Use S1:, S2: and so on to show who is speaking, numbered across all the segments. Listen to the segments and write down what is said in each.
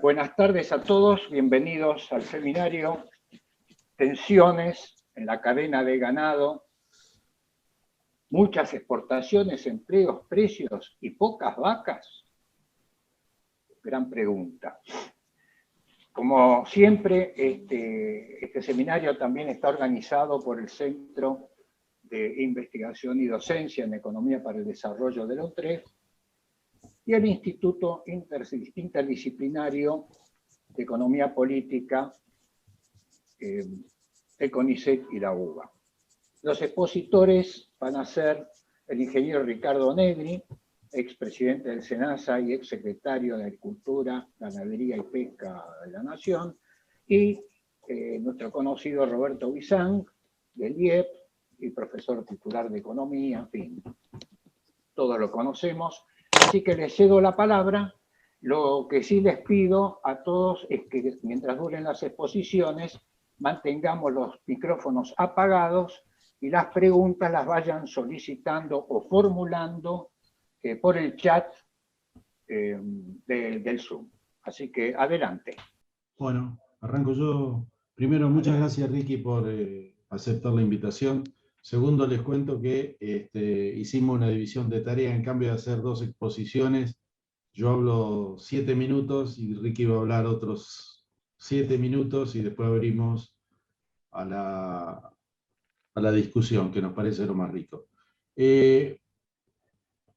S1: Buenas tardes a todos, bienvenidos al seminario Tensiones en la cadena de ganado, muchas exportaciones, empleos, precios y pocas vacas. Gran pregunta. Como siempre, este seminario también está organizado por el Centro de Investigación y Docencia en Economía para el Desarrollo de la UNTREF y el Instituto Interdisciplinario de Economía Política de CONICET y la UBA. Los expositores van a ser el ingeniero Ricardo Negri, expresidente del SENASA y exsecretario de Agricultura, Ganadería y Pesca de la Nación, y nuestro conocido Roberto Bizán, del IEP, y profesor titular de Economía, en fin, todos lo conocemos. Así que les cedo la palabra. Lo que sí les pido a todos es que mientras duren las exposiciones mantengamos los micrófonos apagados y las preguntas las vayan solicitando o formulando por el chat del Zoom. Así que adelante.
S2: Bueno, arranco yo. Primero, muchas gracias Ricky por aceptar la invitación. Segundo, les cuento que hicimos una división de tarea. En cambio de hacer 2 exposiciones, yo hablo 7 minutos y Ricky va a hablar otros 7 minutos y después abrimos a la discusión, que nos parece lo más rico.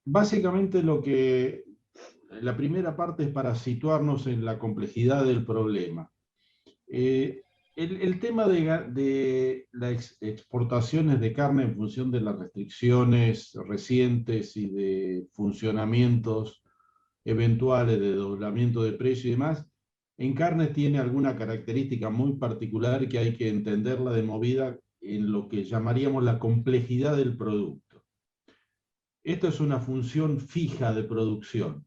S2: Básicamente la primera parte es para situarnos en la complejidad del problema. El tema de las exportaciones de carne en función de las restricciones recientes y de funcionamientos eventuales de doblamiento de precio y demás, en carne tiene alguna característica muy particular que hay que entenderla de movida en lo que llamaríamos la complejidad del producto. Esto es una función fija de producción,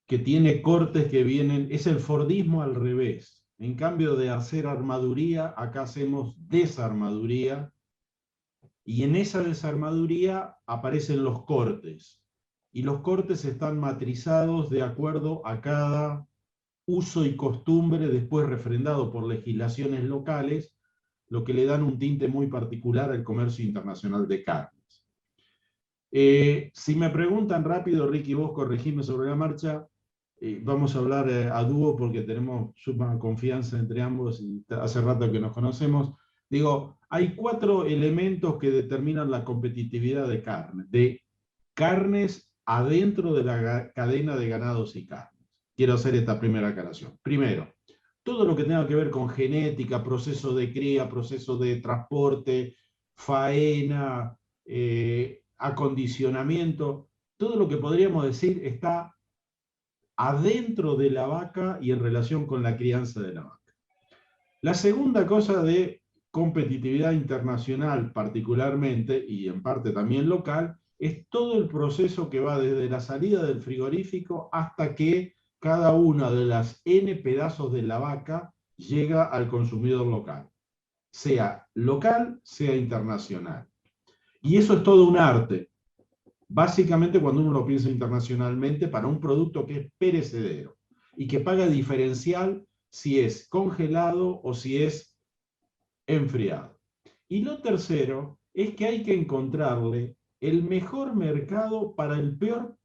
S2: que tiene cortes que vienen, es el Fordismo al revés. En cambio de hacer armaduría, acá hacemos desarmaduría, y en esa desarmaduría aparecen los cortes. Y los cortes están matrizados de acuerdo a cada uso y costumbre, después refrendado por legislaciones locales, lo que le dan un tinte muy particular al comercio internacional de carnes. Si me preguntan rápido, Ricky, vos corregime sobre la marcha, vamos a hablar a dúo porque tenemos suma confianza entre ambos y hace rato que nos conocemos. Digo, hay 4 elementos que determinan la competitividad de carnes adentro de la cadena de ganados y carnes. Quiero hacer esta primera aclaración. Primero, todo lo que tenga que ver con genética, proceso de cría, proceso de transporte, faena, acondicionamiento, todo lo que podríamos decir está adentro de la vaca y en relación con la crianza de la vaca. La segunda cosa de competitividad internacional particularmente, y en parte también local, es todo el proceso que va desde la salida del frigorífico hasta que cada una de las N pedazos de la vaca llega al consumidor local, sea local, sea internacional. Y eso es todo un arte, básicamente cuando uno lo piensa internacionalmente, para un producto que es perecedero y que paga diferencial si es congelado o si es enfriado. Y lo tercero es que hay que encontrarle el mejor mercado para el peor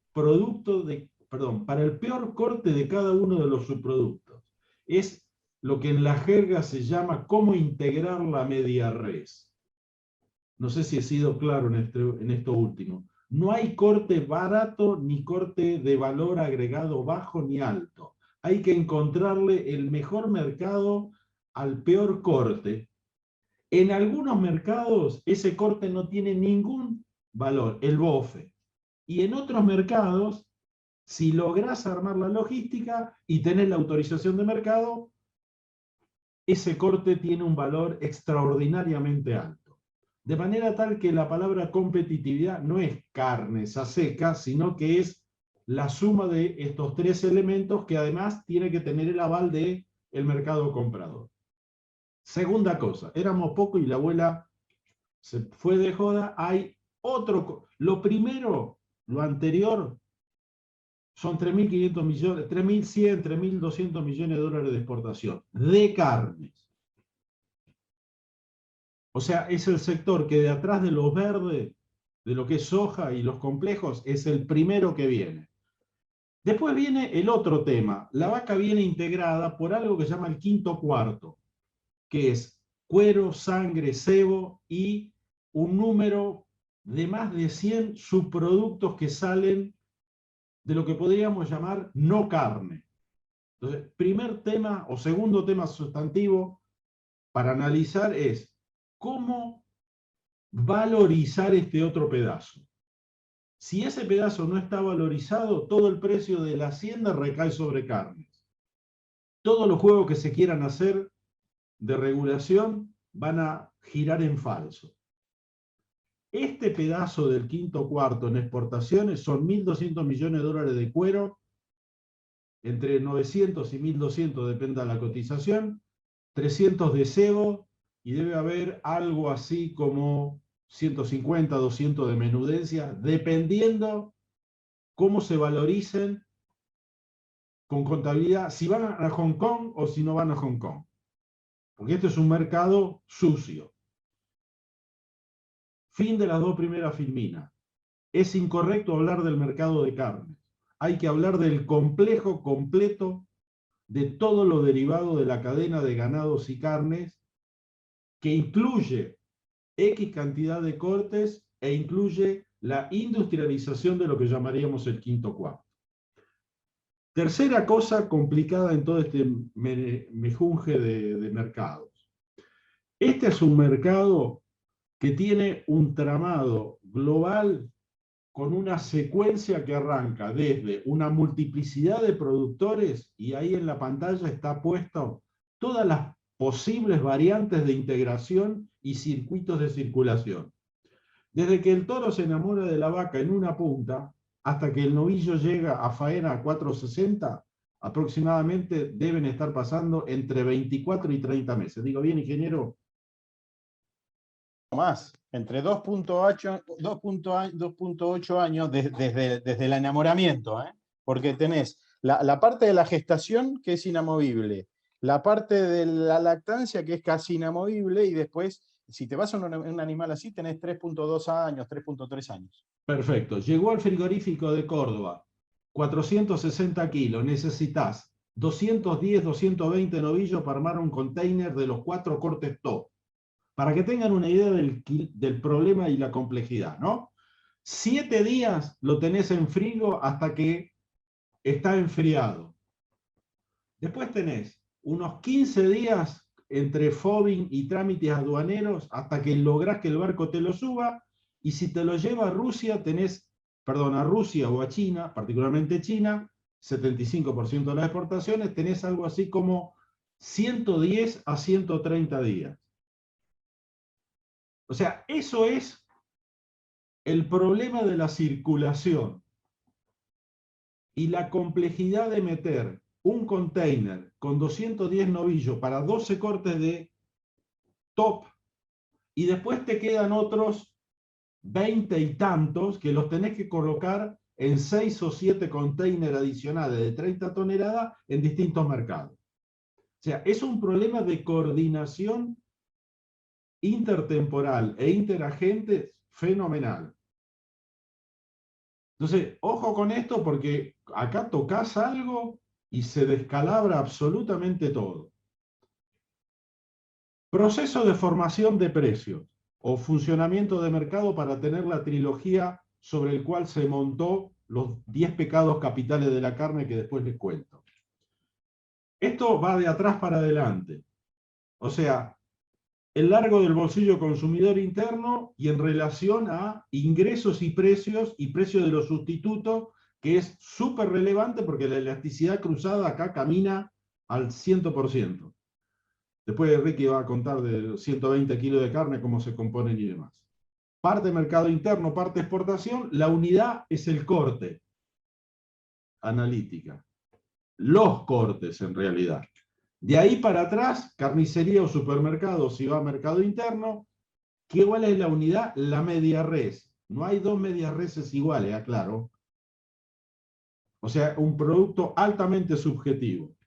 S2: para el peor corte de cada uno de los subproductos. Es lo que en la jerga se llama cómo integrar la media res. No sé si he sido claro en esto último. No hay corte barato ni corte de valor agregado bajo ni alto. Hay que encontrarle el mejor mercado al peor corte. En algunos mercados ese corte no tiene ningún valor, el bofe. Y en otros mercados, si lográs armar la logística y tenés la autorización de mercado, ese corte tiene un valor extraordinariamente alto. De manera tal que la palabra competitividad no es carnes a seca, sino que es la suma de estos 3 elementos que además tiene que tener el aval del mercado comprador. Segunda cosa, éramos pocos y la abuela se fue de joda. Hay otro. Lo primero, lo anterior, son 3.500 millones, 3.100, 3.200 millones de dólares de exportación de carnes. O sea, es el sector que de atrás de los verdes, de lo que es soja y los complejos, es el primero que viene. Después viene el otro tema. La vaca viene integrada por algo que se llama el quinto cuarto, que es cuero, sangre, sebo y un número de más de 100 subproductos que salen de lo que podríamos llamar no carne. Entonces, primer tema o segundo tema sustantivo para analizar es cómo valorizar este otro pedazo. Si ese pedazo no está valorizado, todo el precio de la hacienda recae sobre carnes. Todos los juegos que se quieran hacer de regulación van a girar en falso. Este pedazo del quinto cuarto en exportaciones son 1.200 millones de dólares de cuero, entre 900 y 1.200 depende de la cotización, 300 de cebo y debe haber algo así como 150, 200 de menudencia, dependiendo cómo se valoricen con contabilidad, si van a Hong Kong o si no van a Hong Kong. Porque este es un mercado sucio. Fin de las dos primeras filminas. Es incorrecto hablar del mercado de carnes. Hay que hablar del complejo completo de todo lo derivado de la cadena de ganados y carnes, que incluye X cantidad de cortes e incluye la industrialización de lo que llamaríamos el quinto cuarto. Tercera cosa complicada en todo este mejunje de mercados. Este es un mercado que tiene un tramado global con una secuencia que arranca desde una multiplicidad de productores, y ahí en la pantalla está puesto todas las posibles variantes de integración y circuitos de circulación. Desde que el toro se enamora de la vaca en una punta, hasta que el novillo llega a faena a 460, aproximadamente deben estar pasando entre 24 y 30 meses. ¿Digo bien, ingeniero?
S3: Más, entre 2.8 años desde el enamoramiento, ¿eh? Porque tenés la parte de la gestación, que es inamovible, la parte de la lactancia, que es casi inamovible, y después, si te vas a un animal así, tenés 3.2 años, 3.3 años.
S2: Perfecto. Llegó al frigorífico de Córdoba, 460 kilos, necesitas 210, 220 novillos para armar un container de los 4 cortes top. Para que tengan una idea del problema y la complejidad, ¿no? 7 días lo tenés en frigo hasta que está enfriado. Después tenés unos 15 días entre FOBIN y trámites aduaneros hasta que lográs que el barco te lo suba, y si te lo lleva a Rusia, a Rusia o a China, particularmente China, 75% de las exportaciones, tenés algo así como 110 a 130 días. O sea, eso es el problema de la circulación y la complejidad de meter un container con 210 novillos para 12 cortes de top, y después te quedan otros 20 y tantos que los tenés que colocar en 6 o 7 containers adicionales de 30 toneladas en distintos mercados. O sea, es un problema de coordinación intertemporal e interagente fenomenal. Entonces, ojo con esto, porque acá tocas algo y se descalabra absolutamente todo. Proceso de formación de precios o funcionamiento de mercado para tener la trilogía sobre el cual se montó los 10 pecados capitales de la carne, que después les cuento. Esto va de atrás para adelante. O sea, el largo del bolsillo consumidor interno y en relación a ingresos y precios de los sustitutos, que es súper relevante porque la elasticidad cruzada acá camina al 100%. Después Ricky va a contar de 120 kilos de carne, cómo se componen y demás. Parte mercado interno, parte exportación. La unidad es el corte. Analítica. Los cortes, en realidad. De ahí para atrás, carnicería o supermercado, si va a mercado interno. ¿Cuál es la unidad? La media res. No hay dos medias reses iguales, aclaro. O sea, un producto altamente subjetivo.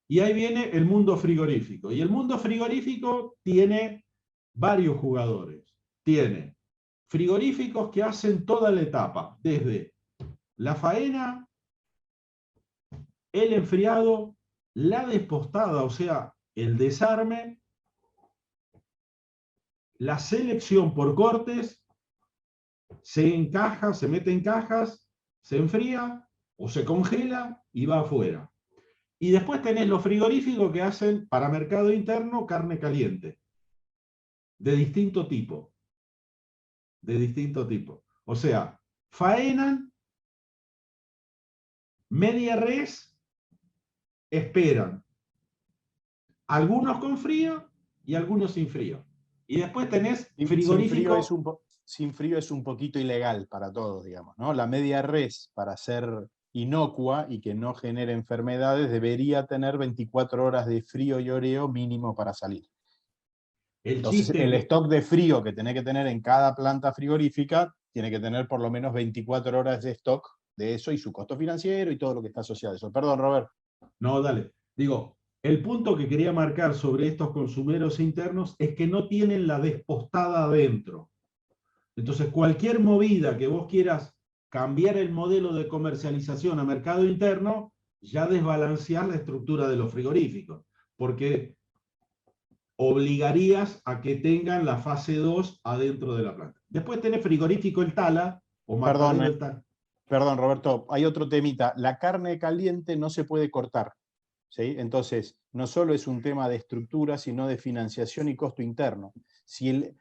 S2: Y ahí viene el mundo frigorífico. Y el mundo frigorífico tiene varios jugadores. Tiene frigoríficos que hacen toda la etapa, desde la faena, el enfriado, la despostada, o sea, el desarme, la selección por cortes, se encaja, se mete en cajas, se enfría o se congela y va afuera. Y después tenés los frigoríficos que hacen para mercado interno carne caliente, de distinto tipo. De distinto tipo. O sea, faenan, media res, esperan. Algunos con frío y algunos sin frío. Y después tenés frigorífico.
S3: Sin frío es un poquito ilegal para todos, digamos, ¿no? La media res, para ser inocua y que no genere enfermedades, debería tener 24 horas de frío y oreo mínimo para salir. Entonces, el stock de frío que tenés que tener en cada planta frigorífica tiene que tener por lo menos 24 horas de stock de eso y su costo financiero y todo lo que está asociado a eso. Perdón, Robert.
S2: No, dale. Digo, el punto que quería marcar sobre estos consumeros internos es que no tienen la despostada adentro. Entonces, cualquier movida que vos quieras cambiar el modelo de comercialización a mercado interno, ya desbalancear la estructura de los frigoríficos, porque obligarías a que tengan la fase 2 adentro de la planta. Después tenés frigorífico el tala, o matadero el tala.
S3: Perdón, Roberto, hay otro temita. La carne caliente no se puede cortar, ¿sí? Entonces, no solo es un tema de estructura, sino de financiación y costo interno. Si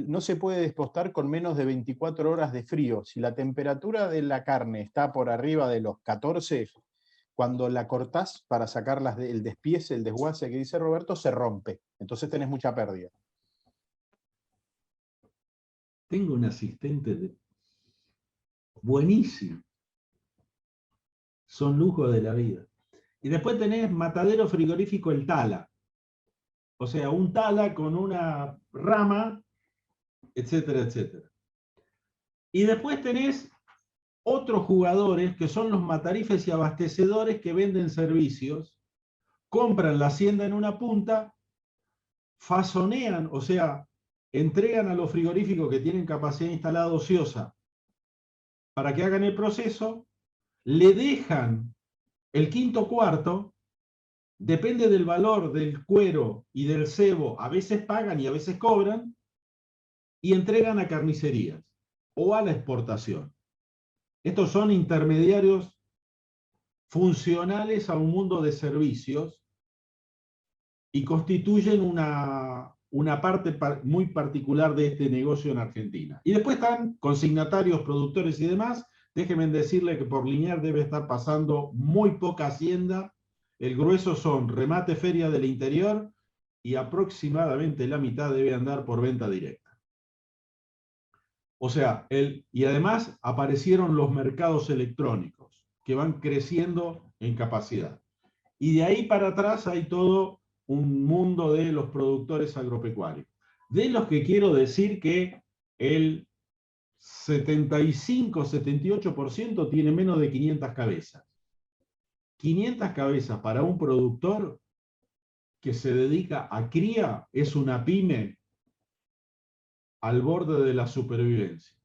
S3: no se puede despostar con menos de 24 horas de frío. Si la temperatura de la carne está por arriba de los 14, cuando la cortás para sacar el despiece, el desguace que dice Roberto, se rompe. Entonces tenés mucha pérdida.
S2: Tengo un asistente buenísimo. Son lujos de la vida. Y después tenés matadero frigorífico el tala. O sea, un tala con una rama, etcétera, etcétera. Y después tenés otros jugadores que son los matarifes y abastecedores que venden servicios, compran la hacienda en una punta, fasonean, o sea, entregan a los frigoríficos que tienen capacidad instalada ociosa para que hagan el proceso, le dejan el quinto cuarto, depende del valor del cuero y del cebo, a veces pagan y a veces cobran, y entregan a carnicerías o a la exportación. Estos son intermediarios funcionales a un mundo de servicios y constituyen una parte muy particular de este negocio en Argentina. Y después están consignatarios, productores y demás. Déjenme decirle que por Liniers debe estar pasando muy poca hacienda. El grueso son remate feria del interior y aproximadamente la mitad debe andar por venta directa. O sea, y además aparecieron los mercados electrónicos que van creciendo en capacidad. Y de ahí para atrás hay todo un mundo de los productores agropecuarios. De los que quiero decir que el 75-78% tiene menos de 500 cabezas. 500 cabezas para un productor que se dedica a cría es una pyme al borde de la supervivencia.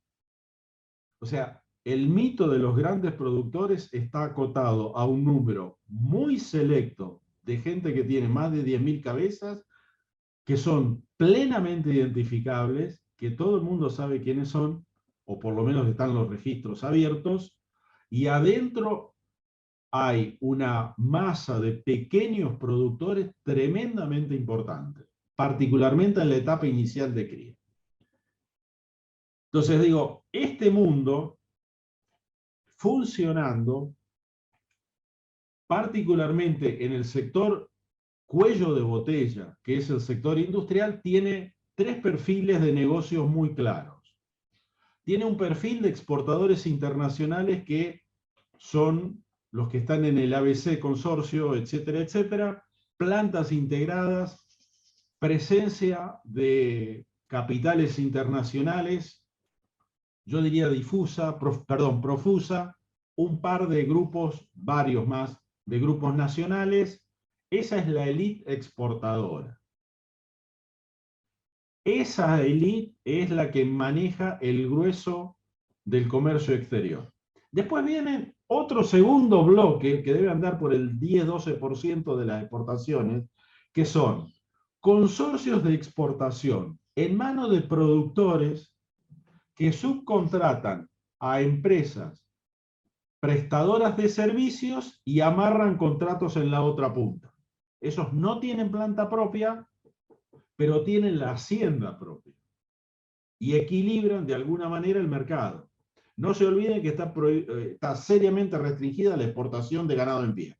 S2: O sea, el mito de los grandes productores está acotado a un número muy selecto de gente que tiene más de 10.000 cabezas, que son plenamente identificables, que todo el mundo sabe quiénes son, o por lo menos están los registros abiertos, y adentro hay una masa de pequeños productores tremendamente importante, particularmente en la etapa inicial de cría. Entonces digo, este mundo funcionando, particularmente en el sector cuello de botella, que es el sector industrial, tiene tres perfiles de negocios muy claros. Tiene un perfil de exportadores internacionales que son los que están en el ABC consorcio, etcétera, etcétera, plantas integradas, presencia de capitales internacionales, yo diría profusa, un par de grupos, varios más, de grupos nacionales. Esa es la élite exportadora. Esa élite es la que maneja el grueso del comercio exterior. Después viene otro segundo bloque que debe andar por el 10-12% de las exportaciones, que son consorcios de exportación en manos de productores que subcontratan a empresas prestadoras de servicios y amarran contratos en la otra punta. Esos no tienen planta propia, pero tienen la hacienda propia y equilibran de alguna manera el mercado. No se olviden que está seriamente restringida la exportación de ganado en pie.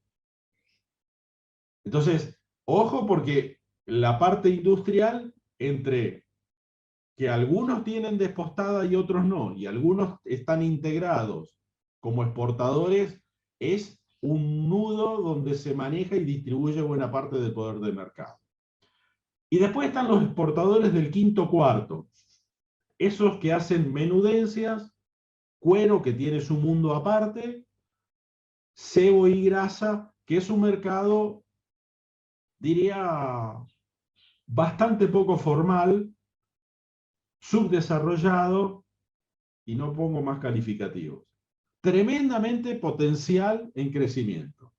S2: Entonces, ojo, porque la parte industrial, entre que algunos tienen despostada y otros no, y algunos están integrados como exportadores, es un nudo donde se maneja y distribuye buena parte del poder de mercado. Y después están los exportadores del quinto cuarto, esos que hacen menudencias, cuero, que tiene su mundo aparte, cebo y grasa, que es un mercado, diría, bastante poco formal, subdesarrollado, y no pongo más calificativos. Tremendamente potencial en crecimiento.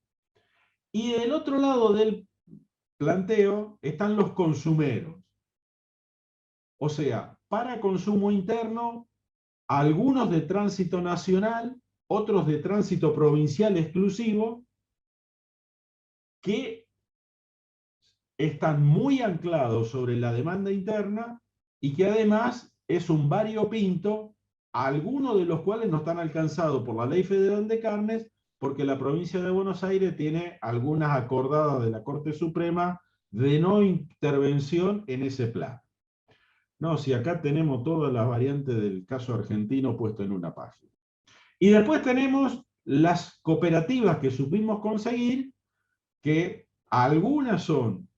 S2: Y del otro lado del planteo están los consumeros. O sea, para consumo interno, algunos de tránsito nacional, otros de tránsito provincial exclusivo, que están muy anclados sobre la demanda interna y que además es un variopinto, algunos de los cuales no están alcanzados por la Ley Federal de Carnes, porque la provincia de Buenos Aires tiene algunas acordadas de la Corte Suprema de no intervención en ese plan. No, si acá tenemos todas las variantes del caso argentino puesto en una página. Y después tenemos las cooperativas que supimos conseguir, que algunas son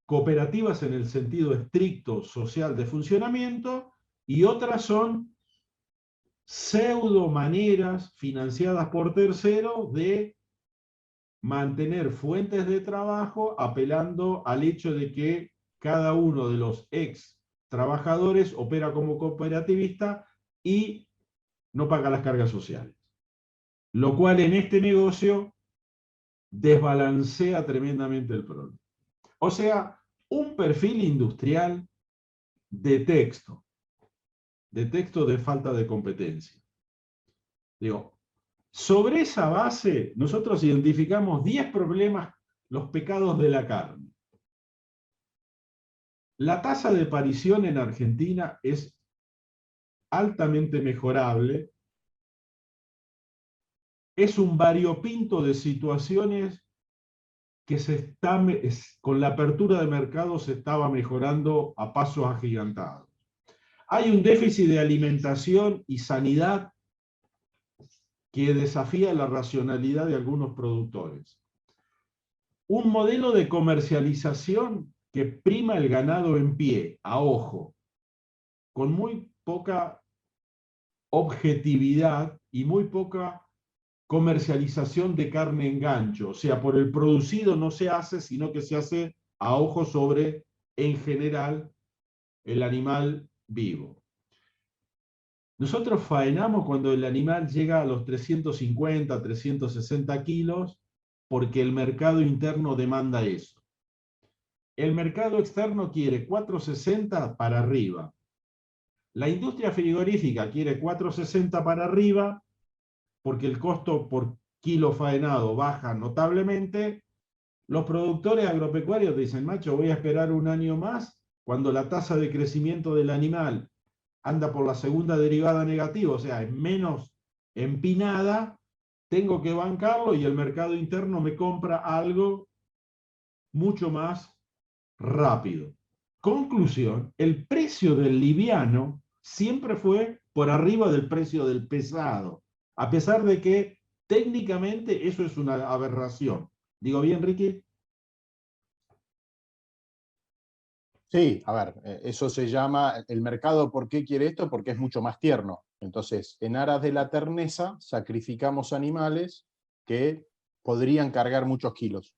S2: cooperativas en el sentido estricto social de funcionamiento, y otras son pseudo maneras financiadas por terceros de mantener fuentes de trabajo, apelando al hecho de que cada uno de los ex trabajadores opera como cooperativista y no paga las cargas sociales. Lo cual en este negocio desbalancea tremendamente el problema. O sea, un perfil industrial de texto de falta de competencia. Digo, sobre esa base, nosotros identificamos 10 problemas, los pecados de la carne. La tasa de parición en Argentina es altamente mejorable. Es un variopinto de situaciones que con la apertura de mercado se estaba mejorando a pasos agigantados. Hay un déficit de alimentación y sanidad que desafía la racionalidad de algunos productores. Un modelo de comercialización que prima el ganado en pie, a ojo, con muy poca objetividad y muy poca comercialización de carne en gancho. O sea, por el producido no se hace, sino que se hace a ojo sobre, en general, el animal vivo. Nosotros faenamos cuando el animal llega a los 350, 360 kilos, porque el mercado interno demanda eso. El mercado externo quiere 460 para arriba. La industria frigorífica quiere 460 para arriba, porque el costo por kilo faenado baja notablemente. Los productores agropecuarios dicen, macho, voy a esperar un año más, cuando la tasa de crecimiento del animal anda por la segunda derivada negativa, o sea, es menos empinada, tengo que bancarlo y el mercado interno me compra algo mucho más rápido. Conclusión, el precio del liviano siempre fue por arriba del precio del pesado, a pesar de que técnicamente eso es una aberración. ¿Digo bien, Ricky?
S3: Sí, a ver, eso se llama, el mercado, ¿por qué quiere esto? Porque es mucho más tierno. Entonces, en aras de la terneza, sacrificamos animales que podrían cargar muchos kilos.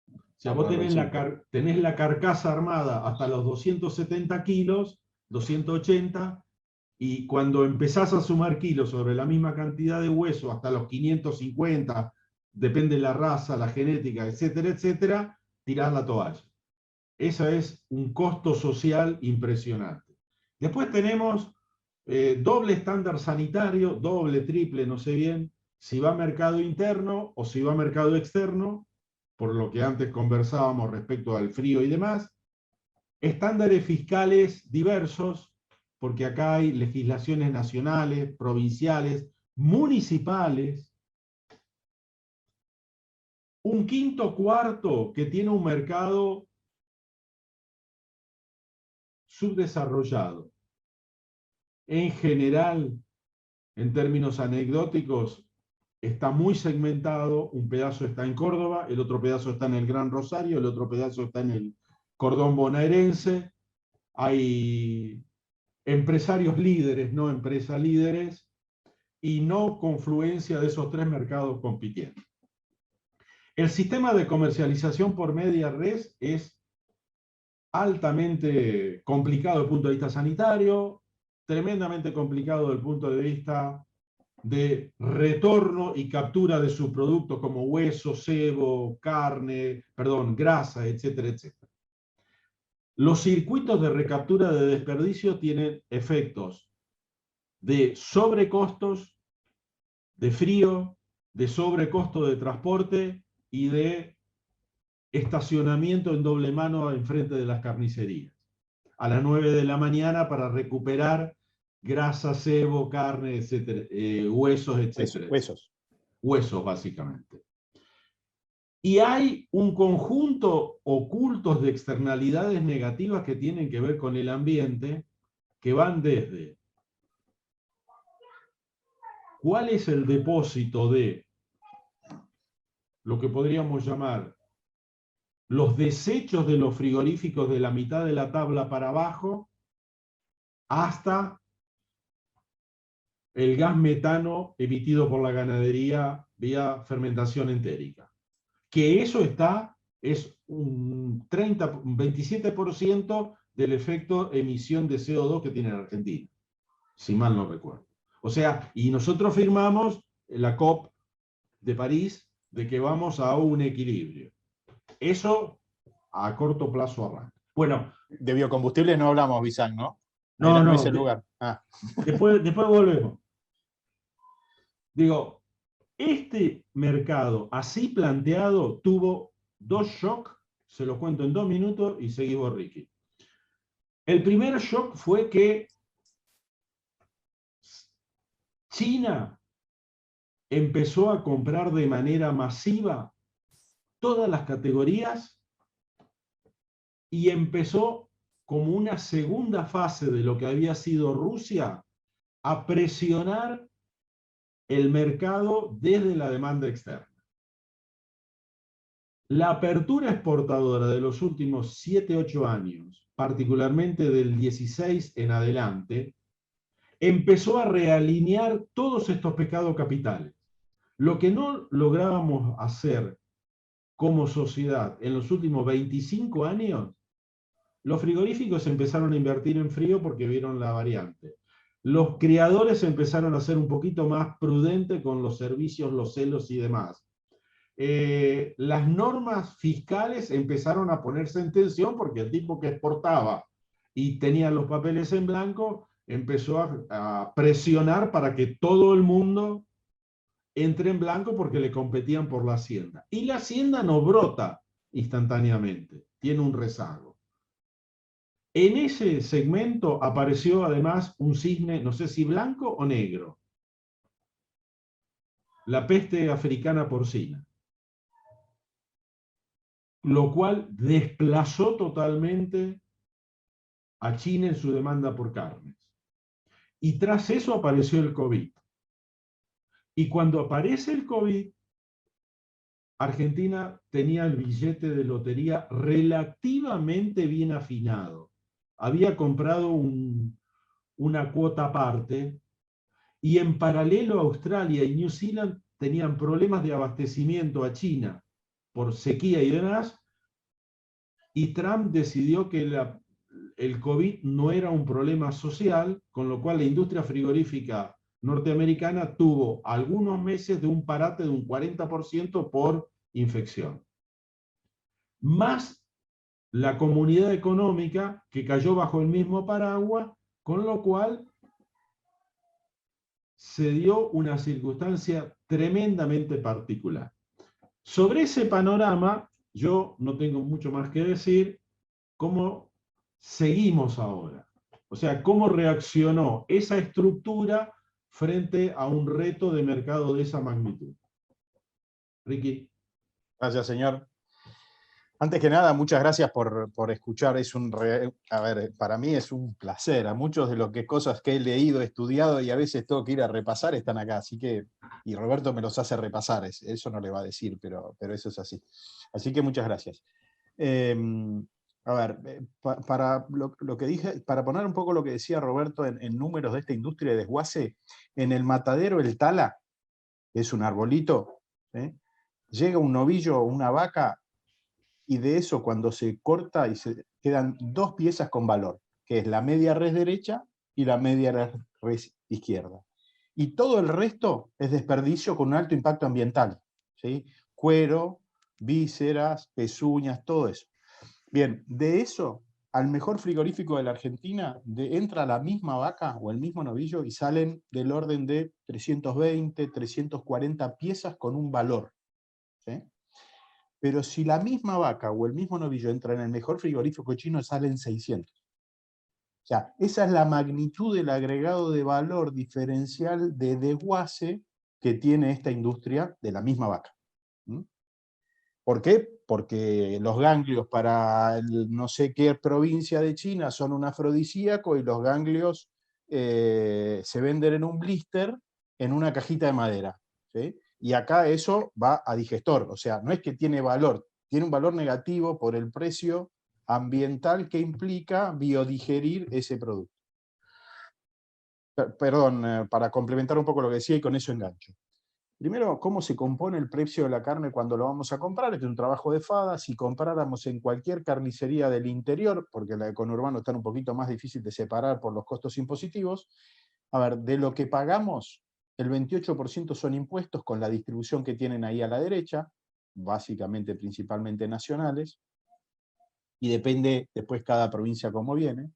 S2: O sea, vos tenés la carcasa armada hasta los 270 kilos, 280, y cuando empezás a sumar kilos sobre la misma cantidad de hueso, hasta los 550, depende de la raza, la genética, etcétera, etcétera, tirás la toalla. Ese es un costo social impresionante. Después tenemos doble estándar sanitario, doble, triple, no sé bien, si va a mercado interno o si va a mercado externo, por lo que antes conversábamos respecto al frío y demás. Estándares fiscales diversos, porque acá hay legislaciones nacionales, provinciales, municipales. Un quinto cuarto que tiene un mercado subdesarrollado. En general, en términos anecdóticos, está muy segmentado. Un pedazo está en Córdoba, el otro pedazo está en el Gran Rosario, el otro pedazo está en el cordón bonaerense. Hay empresarios líderes, no empresas líderes, y no confluencia de esos tres mercados compitiendo. El sistema de comercialización por media res es altamente complicado desde el punto de vista sanitario, tremendamente complicado desde el punto de vista de retorno y captura de sus productos como hueso, sebo, carne, grasa, etcétera, etcétera. Los circuitos de recaptura de desperdicio tienen efectos de sobrecostos, de frío, de sobrecosto de transporte y de estacionamiento en doble mano enfrente de las carnicerías. A las 9 de la mañana para recuperar grasa, sebo, carne, etcétera, huesos, etcétera. Huesos, básicamente. Y hay un conjunto ocultos de externalidades negativas que tienen que ver con el ambiente, que van desde cuál es el depósito de lo que podríamos llamar los desechos de los frigoríficos de la mitad de la tabla para abajo, hasta el gas metano emitido por la ganadería vía fermentación entérica. Que eso es un 27% del efecto emisión de CO2 que tiene la Argentina, si mal no recuerdo. O sea, y nosotros firmamos la COP de París de que vamos a un equilibrio. Eso a corto plazo arranca. Bueno,
S3: de biocombustibles no hablamos, Bizán, ¿no?
S2: No
S3: es el lugar.
S2: Después volvemos. Digo, este mercado así planteado tuvo dos shocks, se los cuento en 2 minutos y seguimos, Ricky. El primer shock fue que China empezó a comprar de manera masiva todas las categorías y empezó como una segunda fase de lo que había sido Rusia a presionar el mercado desde la demanda externa. La apertura exportadora de los últimos 7-8 años, particularmente del 16 en adelante, empezó a realinear todos estos pecados capitales. Lo que no lográbamos hacer como sociedad en los últimos 25 años, los frigoríficos empezaron a invertir en frío porque vieron la variante. Los criadores empezaron a ser un poquito más prudentes con los servicios, los celos y demás. Las normas fiscales empezaron a ponerse en tensión porque el tipo que exportaba y tenía los papeles en blanco empezó a presionar para que todo el mundo entre en blanco porque le competían por la hacienda. Y la hacienda no brota instantáneamente, tiene un rezago. En ese segmento apareció además un cisne, no sé si blanco o negro, la peste africana porcina, lo cual desplazó totalmente a China en su demanda por carnes. Y tras eso apareció el COVID. Y cuando aparece el COVID, Argentina tenía el billete de lotería relativamente bien afinado. Había comprado una cuota aparte Y en paralelo Australia y New Zealand tenían problemas de abastecimiento a China por sequía y demás, y Trump decidió que el COVID no era un problema social, con lo cual la industria frigorífica norteamericana tuvo algunos meses de un parate de un 40% por infección. Más la comunidad económica que cayó bajo el mismo paraguas, con lo cual se dio una circunstancia tremendamente particular. Sobre ese panorama, yo no tengo mucho más que decir. ¿Cómo seguimos ahora? O sea, ¿cómo reaccionó esa estructura frente a un reto de mercado de esa magnitud? Ricky.
S3: Gracias, señor. Antes que nada, muchas gracias por escuchar. A ver, para mí es un placer. A muchos de las cosas que he leído, estudiado y a veces tengo que ir a repasar están acá. Así que, y Roberto me los hace repasar. Eso no le va a decir, pero eso es así. Así que muchas gracias. A ver, para lo que dije, para poner un poco lo que decía Roberto en números de esta industria de desguace, en el matadero el tala, que es un arbolito, llega un novillo o una vaca, y de eso cuando se corta y se quedan dos piezas con valor, que es la media res derecha y la media res izquierda. Y todo el resto es desperdicio con un alto impacto ambiental, ¿sí? Cuero, vísceras, pezuñas, todo eso. Bien, de eso al mejor frigorífico de la Argentina entra la misma vaca o el mismo novillo y salen del orden de 320, 340 piezas con un valor, ¿sí? Pero si la misma vaca o el mismo novillo entra en el mejor frigorífico chino, salen 600. O sea, esa es la magnitud del agregado de valor diferencial de desguace que tiene esta industria de la misma vaca. ¿Por qué? Porque los ganglios para no sé qué provincia de China son un afrodisíaco y los ganglios se venden en un blister en una cajita de madera, ¿sí? Y acá eso va a digestor, o sea, no es que tiene valor, tiene un valor negativo por el precio ambiental que implica biodigerir ese producto. Perdón, para complementar un poco lo que decía y con eso engancho. Primero, ¿cómo se compone el precio de la carne cuando lo vamos a comprar? Este es un trabajo de FADA. Si compráramos en cualquier carnicería del interior, porque la de conurbano está un poquito más difícil de separar por los costos impositivos, a ver, de lo que pagamos, el 28% son impuestos con la distribución que tienen ahí a la derecha, básicamente, principalmente nacionales, y depende después cada provincia cómo viene.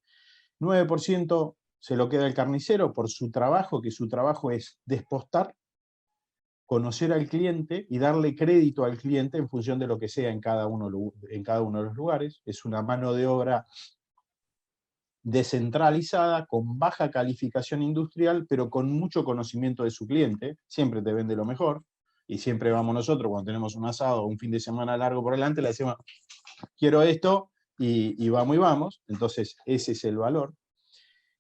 S3: 9% se lo queda el carnicero por su trabajo, que su trabajo es despostar, conocer al cliente y darle crédito al cliente en función de lo que sea en cada uno de los lugares. Es una mano de obra descentralizada, con baja calificación industrial, pero con mucho conocimiento de su cliente. Siempre te vende lo mejor, y siempre vamos nosotros, cuando tenemos un asado o un fin de semana largo por delante, le decimos, quiero esto, y vamos y vamos. Entonces, ese es el valor.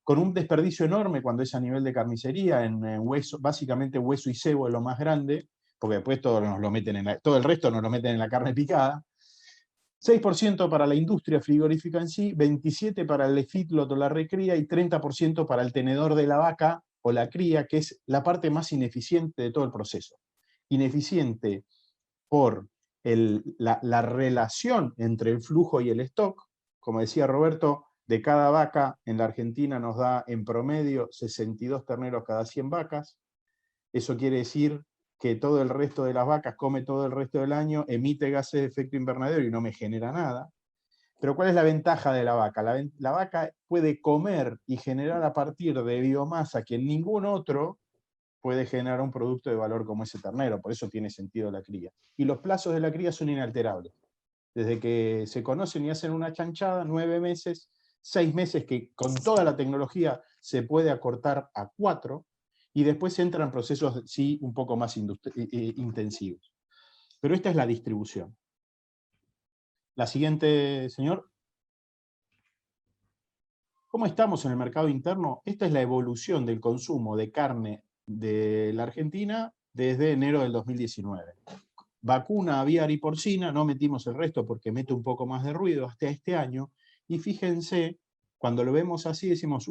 S3: Con un desperdicio enorme cuando es a nivel de carnicería, en hueso, básicamente hueso y cebo es lo más grande, porque después todo el resto nos lo meten en la carne picada. 6% para la industria frigorífica en sí, 27% para el feedlot o la recría y 30% para el tenedor de la vaca o la cría, que es la parte más ineficiente de todo el proceso. Ineficiente por la relación entre el flujo y el stock. Como decía Roberto, de cada vaca en la Argentina nos da en promedio 62 terneros cada 100 vacas. Eso quiere decir que todo el resto de las vacas come todo el resto del año, emite gases de efecto invernadero y no me genera nada. Pero ¿cuál es la ventaja de la vaca? La vaca puede comer y generar a partir de biomasa que ningún otro puede generar un producto de valor como ese ternero. Por eso tiene sentido la cría. Y los plazos de la cría son inalterables. Desde que se conocen y hacen una chanchada, 9 meses, 6 meses que con toda la tecnología se puede acortar a 4, y después entran procesos, sí, un poco más intensivos. Pero esta es la distribución. La siguiente, señor. ¿Cómo estamos en el mercado interno? Esta es la evolución del consumo de carne de la Argentina desde enero del 2019. Vacuna aviar y porcina, no metimos el resto porque mete un poco más de ruido hasta este año, y fíjense cuando lo vemos así decimos,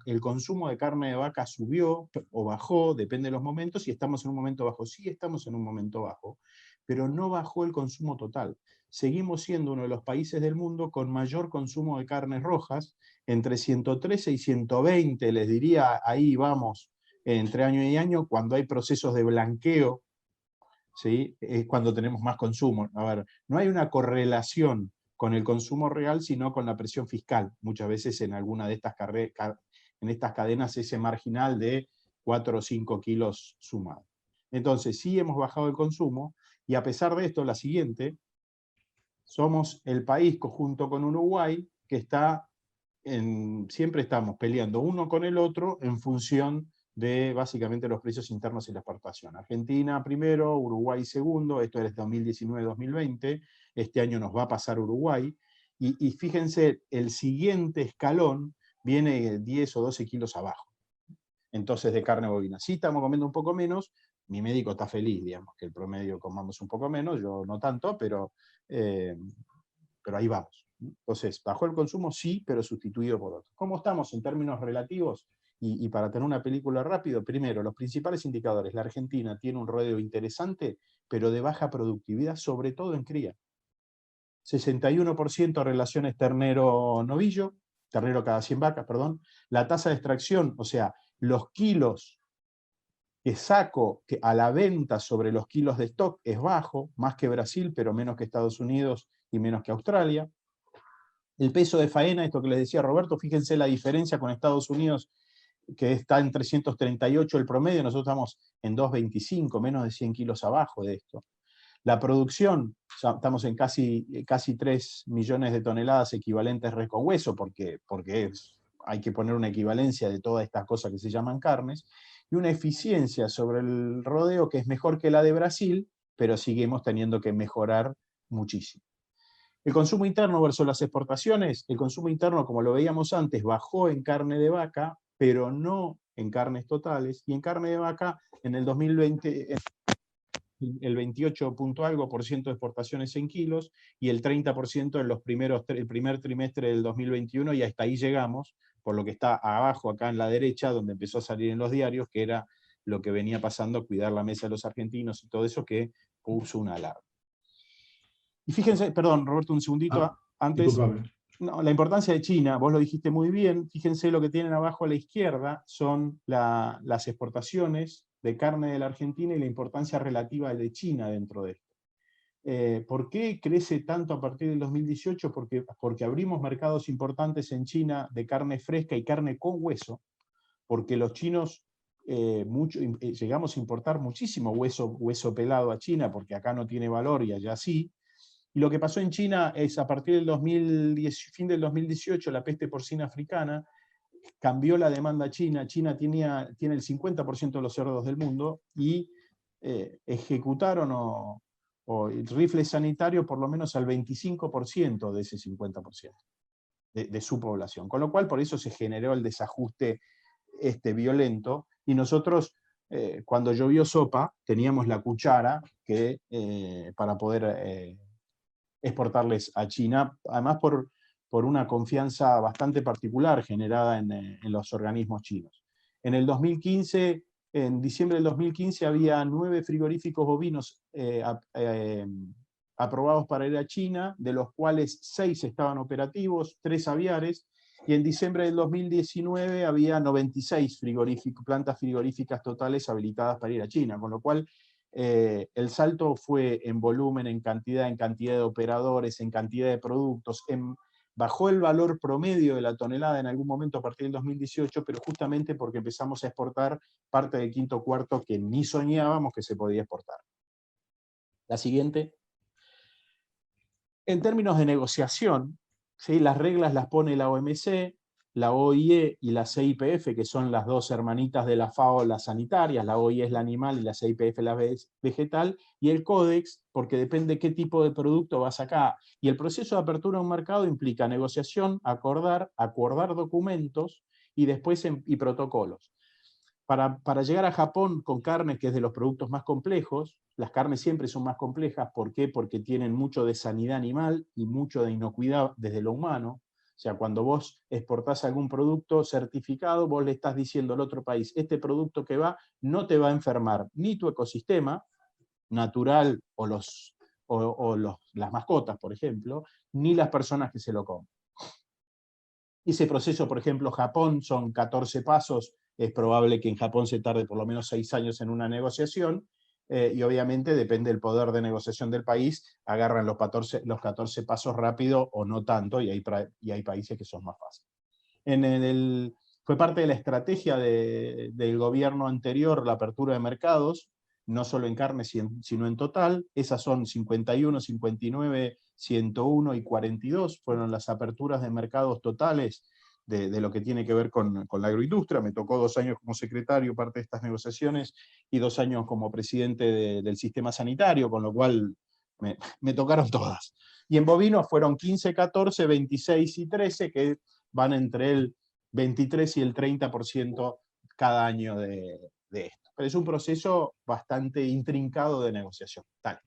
S3: el consumo de carne de vaca subió o bajó, depende de los momentos, y estamos en un momento bajo. Sí, estamos en un momento bajo, pero no bajó el consumo total. Seguimos siendo uno de los países del mundo con mayor consumo de carnes rojas, entre 113 y 120, les diría, ahí vamos, entre año y año, cuando hay procesos de blanqueo, ¿sí? Es cuando tenemos más consumo. A ver, no hay una correlación con el consumo real, sino con la presión fiscal. Muchas veces en alguna de estas en estas cadenas ese marginal de 4 o 5 kilos sumado. Entonces, sí hemos bajado el consumo, y a pesar de esto, la siguiente, somos el país junto con Uruguay que siempre estamos peleando uno con el otro en función de básicamente los precios internos y la exportación. Argentina primero, Uruguay segundo, esto es 2019-2020, este año nos va a pasar Uruguay, y fíjense, el siguiente escalón viene 10 o 12 kilos abajo, entonces de carne bovina. Sí estamos comiendo un poco menos, mi médico está feliz, digamos, que el promedio comamos un poco menos, yo no tanto, pero ahí vamos. Entonces, bajó el consumo, sí, pero sustituido por otro. ¿Cómo estamos en términos relativos? Y para tener una película rápido, primero, los principales indicadores. La Argentina tiene un rodeo interesante, pero de baja productividad, sobre todo en cría. 61% relaciones ternero-novillo, ternero cada 100 vacas, perdón. La tasa de extracción, o sea, los kilos que saco a la venta sobre los kilos de stock es bajo, más que Brasil, pero menos que Estados Unidos y menos que Australia. El peso de faena, esto que les decía Roberto, fíjense la diferencia con Estados Unidos, que está en 338 el promedio, nosotros estamos en 225, menos de 100 kilos abajo de esto. La producción, estamos en casi 3 millones de toneladas equivalentes res con hueso, porque hay que poner una equivalencia de todas estas cosas que se llaman carnes, y una eficiencia sobre el rodeo que es mejor que la de Brasil, pero seguimos teniendo que mejorar muchísimo. El consumo interno versus las exportaciones, el consumo interno, como lo veíamos antes, bajó en carne de vaca, pero no en carnes totales, y en carne de vaca en el 2020 el 28 punto algo por ciento de exportaciones en kilos, y el 30% en el primer trimestre del 2021, y hasta ahí llegamos, por lo que está abajo acá en la derecha, donde empezó a salir en los diarios, que era lo que venía pasando, cuidar la mesa de los argentinos y todo eso, que puso una alarma. Y fíjense, perdón, Roberto, un segundito antes.
S2: Disculpame.
S3: No, la importancia de China, vos lo dijiste muy bien, fíjense lo que tienen abajo a la izquierda, son las exportaciones de carne de la Argentina y la importancia relativa de China dentro de esto. ¿Por qué crece tanto a partir del 2018? Porque abrimos mercados importantes en China de carne fresca y carne con hueso, porque los chinos llegamos a importar muchísimo hueso pelado a China, porque acá no tiene valor y allá sí. Y lo que pasó en China es, a partir del fin del 2018, la peste porcina africana cambió la demanda china. China tiene el 50% de los cerdos del mundo, y ejecutaron el rifle sanitario por lo menos al 25% de ese 50% de su población. Con lo cual, por eso se generó el desajuste violento, y nosotros, cuando llovió sopa, teníamos la cuchara para poder exportarles a China, además por una confianza bastante particular generada en los organismos chinos. En el 2015, en diciembre del 2015, había 9 frigoríficos bovinos aprobados para ir a China, de los cuales 6 estaban operativos, 3 aviares, y en diciembre del 2019 había 96 plantas frigoríficas totales habilitadas para ir a China, con lo cual el salto fue en volumen, en cantidad de operadores, en cantidad de productos. Bajó el valor promedio de la tonelada en algún momento a partir del 2018, pero justamente porque empezamos a exportar parte del quinto cuarto que ni soñábamos que se podía exportar. La siguiente. En términos de negociación, ¿sí? Las reglas las pone la OMC, la OIE y la CIPF, que son las dos hermanitas de la FAO, las sanitarias. La OIE es la animal y la CIPF la vegetal, y el Códex, porque depende qué tipo de producto vas acá. Y el proceso de apertura a un mercado implica negociación, acordar documentos y después y protocolos. Para llegar a Japón con carne, que es de los productos más complejos, las carnes siempre son más complejas. ¿Por qué? Porque tienen mucho de sanidad animal y mucho de inocuidad desde lo humano. O sea, cuando vos exportás algún producto certificado, vos le estás diciendo al otro país, este producto que va no te va a enfermar ni tu ecosistema natural o las mascotas, por ejemplo, ni las personas que se lo comen. Ese proceso, por ejemplo, Japón, son 14 pasos, es probable que en Japón se tarde por lo menos 6 años en una negociación, y obviamente depende del poder de negociación del país, agarran los 14 pasos rápido o no tanto, y hay países que son más fáciles. Fue parte de la estrategia del gobierno anterior la apertura de mercados, no solo en carne, sino en total. Esas son 51, 59, 101 y 42, fueron las aperturas de mercados totales de lo que tiene que ver con la agroindustria. Me tocó 2 años como secretario, parte de estas negociaciones, y 2 años como presidente del sistema sanitario, con lo cual me tocaron todas. Y en bovinos fueron 15, 14, 26 y 13, que van entre el 23 y el 30% cada año de esto. Pero es un proceso bastante intrincado de negociación. Tal.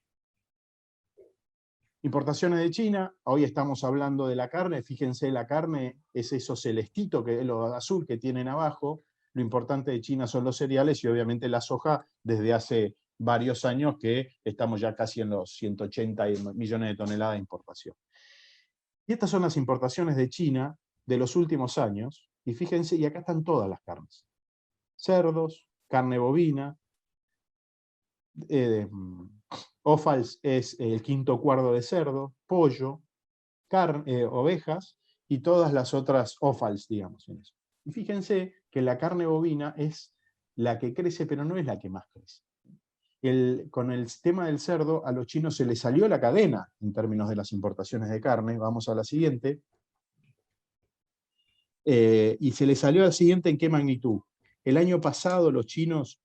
S3: Importaciones de China, hoy estamos hablando de la carne, fíjense, la carne es eso celestito, que es lo azul que tienen abajo. Lo importante de China son los cereales y obviamente la soja desde hace varios años que estamos ya casi en los 180 millones de toneladas de importación. Y estas son las importaciones de China de los últimos años, y fíjense, y acá están todas las carnes. Cerdos, carne bovina, offals es el quinto cuarto de cerdo, pollo, ovejas, y todas las otras offals, digamos. En eso. Y fíjense que la carne bovina es la que crece, pero no es la que más crece. Con el tema del cerdo, a los chinos se les salió la cadena en términos de las importaciones de carne. Vamos a la siguiente. Y se les salió la siguiente, ¿en qué magnitud? El año pasado los chinos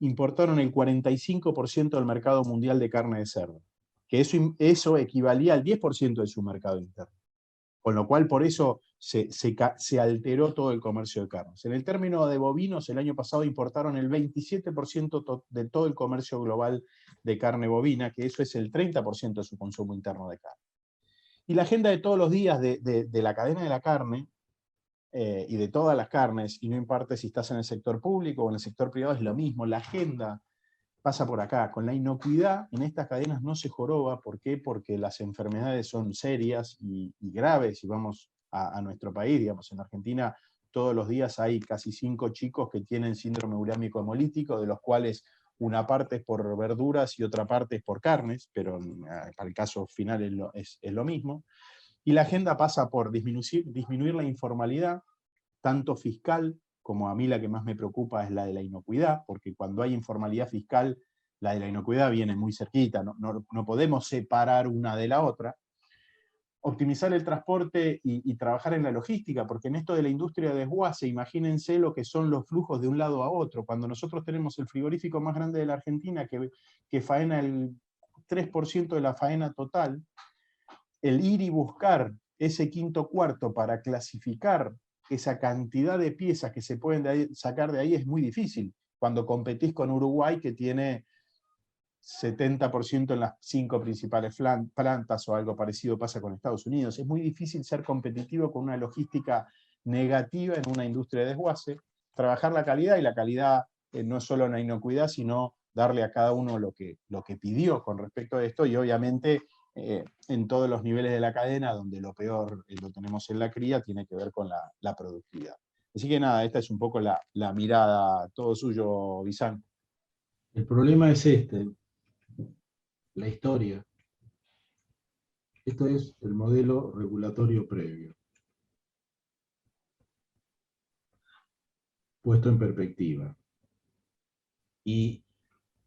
S3: importaron el 45% del mercado mundial de carne de cerdo, que eso equivalía al 10% de su mercado interno. Con lo cual, por eso se alteró todo el comercio de carnes. En el término de bovinos, el año pasado importaron el 27% de todo el comercio global de carne bovina, que eso es el 30% de su consumo interno de carne. Y la agenda de todos los días de la cadena de la carne, y de todas las carnes, y no importa si estás en el sector público o en el sector privado, es lo mismo. La agenda pasa por acá. Con la inocuidad en estas cadenas no se joroba. ¿Por qué? Porque las enfermedades son serias y graves. Si vamos a nuestro país, digamos, en Argentina, todos los días hay casi 5 chicos que tienen síndrome urémico hemolítico, de los cuales una parte es por verduras y otra parte es por carnes, pero para el caso final es lo mismo. Y la agenda pasa por disminuir la informalidad, tanto fiscal como a mí la que más me preocupa es la de la inocuidad, porque cuando hay informalidad fiscal, la de la inocuidad viene muy cerquita, no podemos separar una de la otra. Optimizar el transporte y trabajar en la logística, porque en esto de la industria de desguace, imagínense lo que son los flujos de un lado a otro. Cuando nosotros tenemos el frigorífico más grande de la Argentina, que faena el 3% de la faena total, el ir y buscar ese quinto cuarto para clasificar esa cantidad de piezas que se pueden sacar de ahí es muy difícil. Cuando competís con Uruguay, que tiene 70% en las 5 principales plantas, o algo parecido pasa con Estados Unidos. Es muy difícil ser competitivo con una logística negativa en una industria de desguace. Trabajar la calidad, y la calidad no es solo una inocuidad, sino darle a cada uno lo que pidió con respecto a esto, y obviamente en todos los niveles de la cadena, donde lo peor lo tenemos en la cría, tiene que ver con la productividad. Así que nada, esta es un poco la mirada, todo suyo, Bizán.
S2: El problema es la historia. Esto es el modelo regulatorio previo, puesto en perspectiva. Y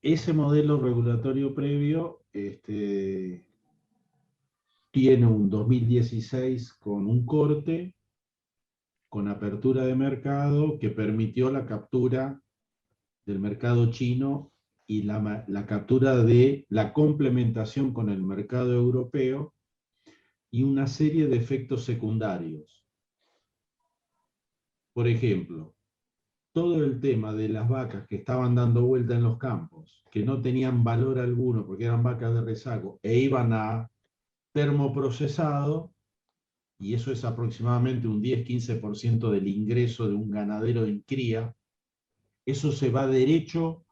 S2: ese modelo regulatorio previo tiene un 2016 con un corte, con apertura de mercado, que permitió la captura del mercado chino y la captura de la complementación con el mercado europeo, y una serie de efectos secundarios. Por ejemplo, todo el tema de las vacas que estaban dando vuelta en los campos, que no tenían valor alguno porque eran vacas de rezago, e iban a termoprocesado, y eso es aproximadamente un 10-15% del ingreso de un ganadero en cría, eso se va derecho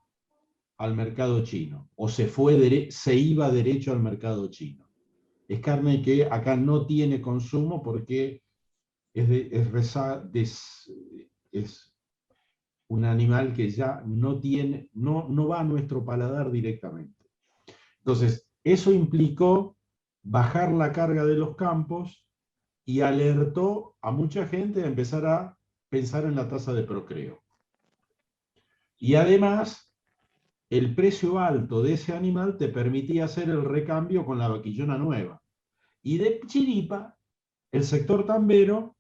S2: al mercado chino, o se iba derecho al mercado chino. Es carne que acá no tiene consumo porque es un animal que ya no va a nuestro paladar directamente. Entonces, eso implicó bajar la carga de los campos y alertó a mucha gente a empezar a pensar en la tasa de procreo. Y además, el precio alto de ese animal te permitía hacer el recambio con la vaquillona nueva. Y de chiripa, el sector tambero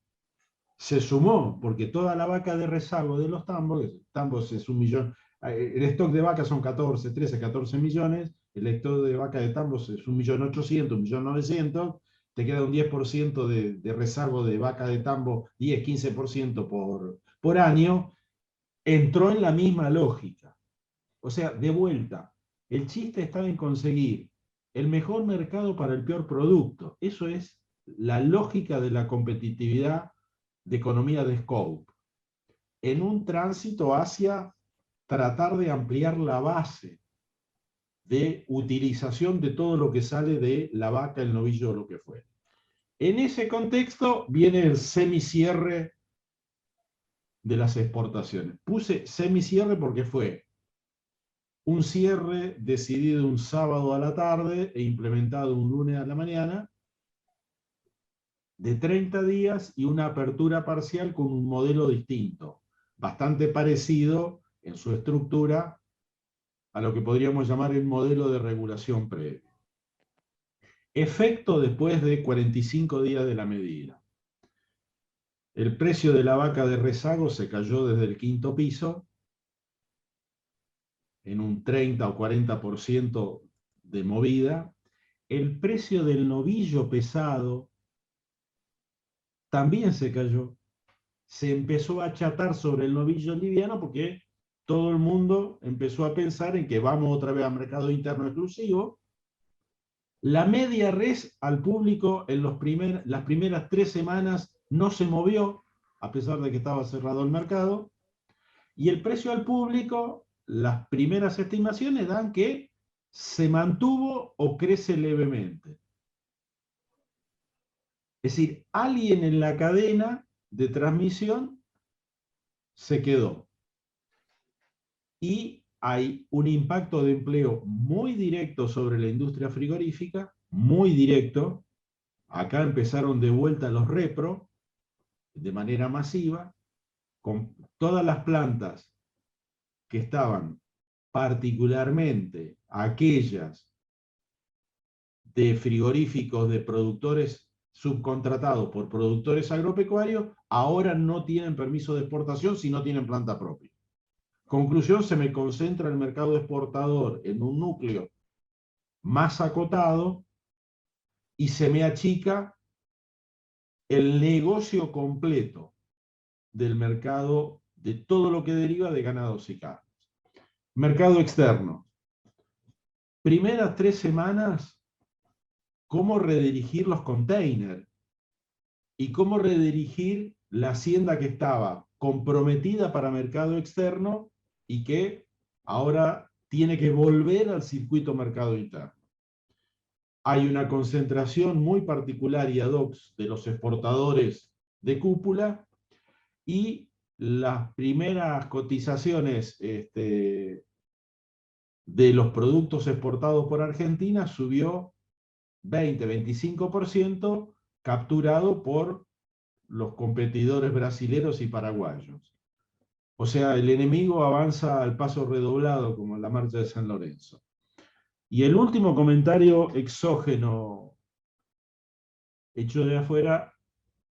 S2: se sumó, porque toda la vaca de rezago de los tambos es 1 millón, el stock de vacas son 14 millones, el stock de vaca de tambos es 1.800.000, 1.900.000, te queda un 10% de rezago de vaca de tambo, 10-15% por año, entró en la misma lógica. O sea, de vuelta, el chiste está en conseguir el mejor mercado para el peor producto. Eso es la lógica de la competitividad de economía de scope, en un tránsito hacia tratar de ampliar la base de utilización de todo lo que sale de la vaca, el novillo o lo que fuera. En ese contexto viene el semicierre de las exportaciones. Puse semicierre porque fue un cierre decidido un sábado a la tarde e implementado un lunes a la mañana, de 30 días y una apertura parcial con un modelo distinto, bastante parecido en su estructura a lo que podríamos llamar el modelo de regulación previa. Efecto después de 45 días de la medida. El precio de la vaca de rezago se cayó desde el 5º piso en un 30 o 40% de movida. El precio del novillo pesado también se cayó. Se empezó a achatar sobre el novillo liviano porque todo el mundo empezó a pensar en que vamos otra vez al mercado interno exclusivo. La media res al público en las primeras 3 semanas no se movió, a pesar de que estaba cerrado el mercado. Y el precio al público, las primeras estimaciones dan que se mantuvo o crece levemente. Es decir, alguien en la cadena de transmisión se quedó. Y hay un impacto de empleo muy directo sobre la industria frigorífica, muy directo. Acá empezaron de vuelta los repro, de manera masiva, con todas las plantas que estaban, particularmente aquellas de frigoríficos de productores subcontratados por productores agropecuarios, ahora no tienen permiso de exportación si no tienen planta propia. Conclusión, se me concentra el mercado exportador en un núcleo más acotado y se me achica el negocio completo del mercado, de todo lo que deriva de ganados y carnes. Mercado externo. Primeras 3 semanas, cómo redirigir los containers y cómo redirigir la hacienda que estaba comprometida para mercado externo y que ahora tiene que volver al circuito mercado interno. Hay una concentración muy particular y ad hoc de los exportadores de cúpula y las primeras cotizaciones de los productos exportados por Argentina subió 20-25%, capturado por los competidores brasileros y paraguayos. O sea, el enemigo avanza al paso redoblado, como en la marcha de San Lorenzo. Y el último comentario exógeno hecho de afuera,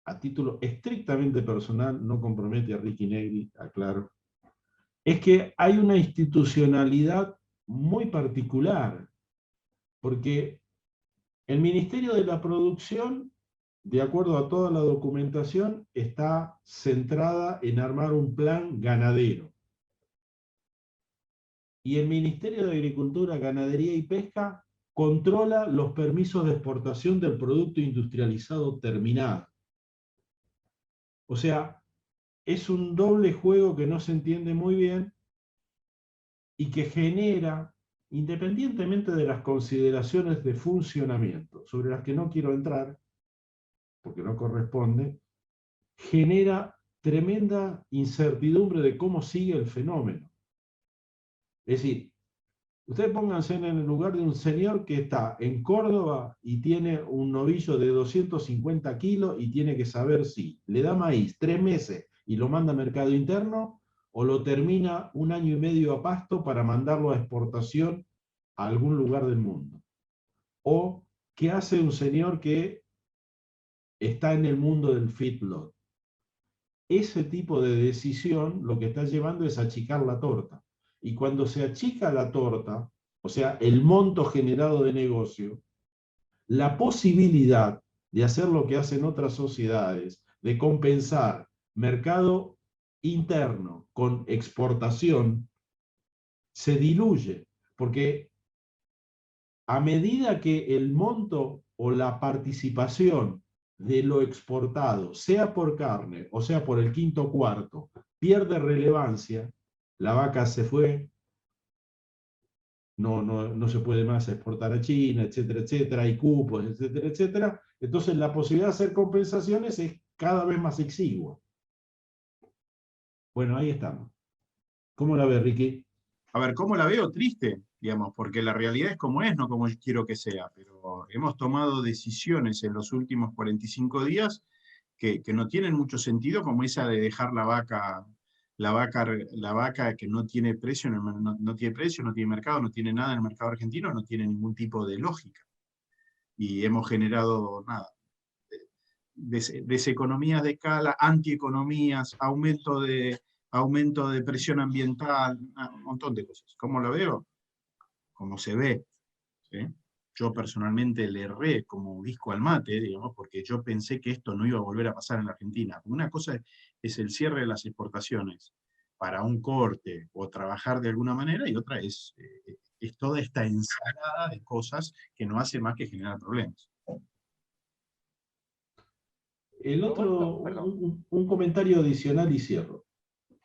S2: a título estrictamente personal, no compromete a Ricky Negri, aclaro, es que hay una institucionalidad muy particular, porque el Ministerio de la Producción, de acuerdo a toda la documentación, está centrada en armar un plan ganadero. Y el Ministerio de Agricultura, Ganadería y Pesca controla los permisos de exportación del producto industrializado terminado. O sea, es un doble juego que no se entiende muy bien y que genera, independientemente de las consideraciones de funcionamiento, sobre las que no quiero entrar, porque no corresponde, genera tremenda incertidumbre de cómo sigue el fenómeno. Es decir, ustedes pónganse en el lugar de un señor que está en Córdoba y tiene un novillo de 250 kilos y tiene que saber si le da maíz 3 meses y lo manda a mercado interno o lo termina 1 año y medio a pasto para mandarlo a exportación a algún lugar del mundo. O qué hace un señor que está en el mundo del feedlot. Ese tipo de decisión lo que está llevando es achicar la torta. Y cuando se achica la torta, o sea, el monto generado de negocio, la posibilidad de hacer lo que hacen otras sociedades, de compensar mercado interno con exportación, se diluye, porque a medida que el monto o la participación de lo exportado, sea por carne o sea por el quinto cuarto, pierde relevancia, la vaca se fue, no se puede más exportar a China, etcétera, etcétera, hay cupos, etcétera, etcétera. Entonces la posibilidad de hacer compensaciones es cada vez más exigua. Bueno, ahí estamos. ¿Cómo la ves, Ricky?
S3: A ver, ¿cómo la veo? Triste, digamos, porque la realidad es como es, no como quiero que sea, pero hemos tomado decisiones en los últimos 45 días que no tienen mucho sentido, como esa de dejar la vaca que no tiene precio, no tiene precio, no tiene mercado, no tiene nada en el mercado argentino, no tiene ningún tipo de lógica. Y hemos generado nada, deseconomías de escala, antieconomías, aumento de presión ambiental, un montón de cosas. ¿Cómo lo veo? Como se ve, ¿sí? Yo personalmente le erré como disco al mate, digamos, porque yo pensé que esto no iba a volver a pasar en la Argentina. Una cosa es el cierre de las exportaciones para un corte o trabajar de alguna manera, y otra es toda esta ensalada de cosas que no hace más que generar problemas.
S2: El
S1: Roberto,
S2: otro,
S1: perdón.
S2: un comentario adicional y cierro,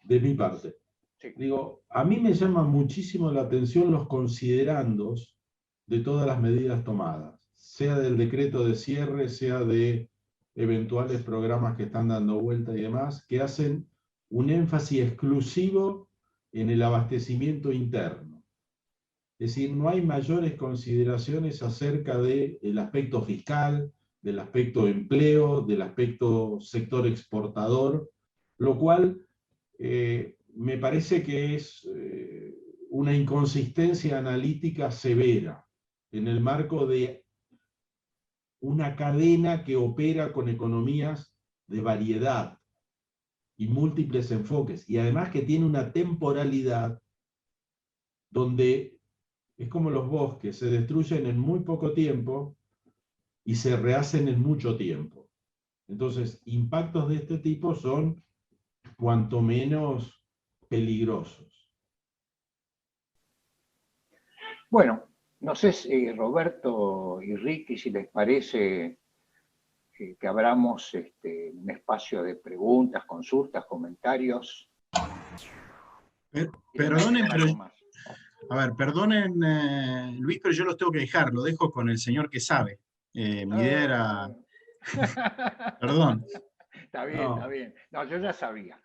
S2: de mi parte.
S1: Sí.
S2: Digo, a mí me llama muchísimo la atención los considerandos de todas las medidas tomadas, sea del decreto de cierre, sea de eventuales programas que están dando vuelta y demás, que hacen un énfasis exclusivo en el abastecimiento interno. Es decir, no hay mayores consideraciones acerca del aspecto fiscal, del aspecto empleo, del aspecto sector exportador, lo cual me parece que es una inconsistencia analítica severa en el marco de una cadena que opera con economías de variedad y múltiples enfoques, y además que tiene una temporalidad donde es como los bosques, se destruyen en muy poco tiempo y se rehacen en mucho tiempo. Entonces, impactos de este tipo son cuanto menos peligrosos.
S1: Bueno, no sé si Roberto y Ricky, si les parece que abramos un espacio de preguntas, consultas, comentarios.
S3: Perdonen, pero
S1: Algo más.
S3: a ver, perdonen, Luis, pero yo los tengo que dejar, lo dejo con el señor que sabe. Mi idea era... Perdón.
S1: Está bien, está
S2: No,
S1: bien. No, yo ya sabía.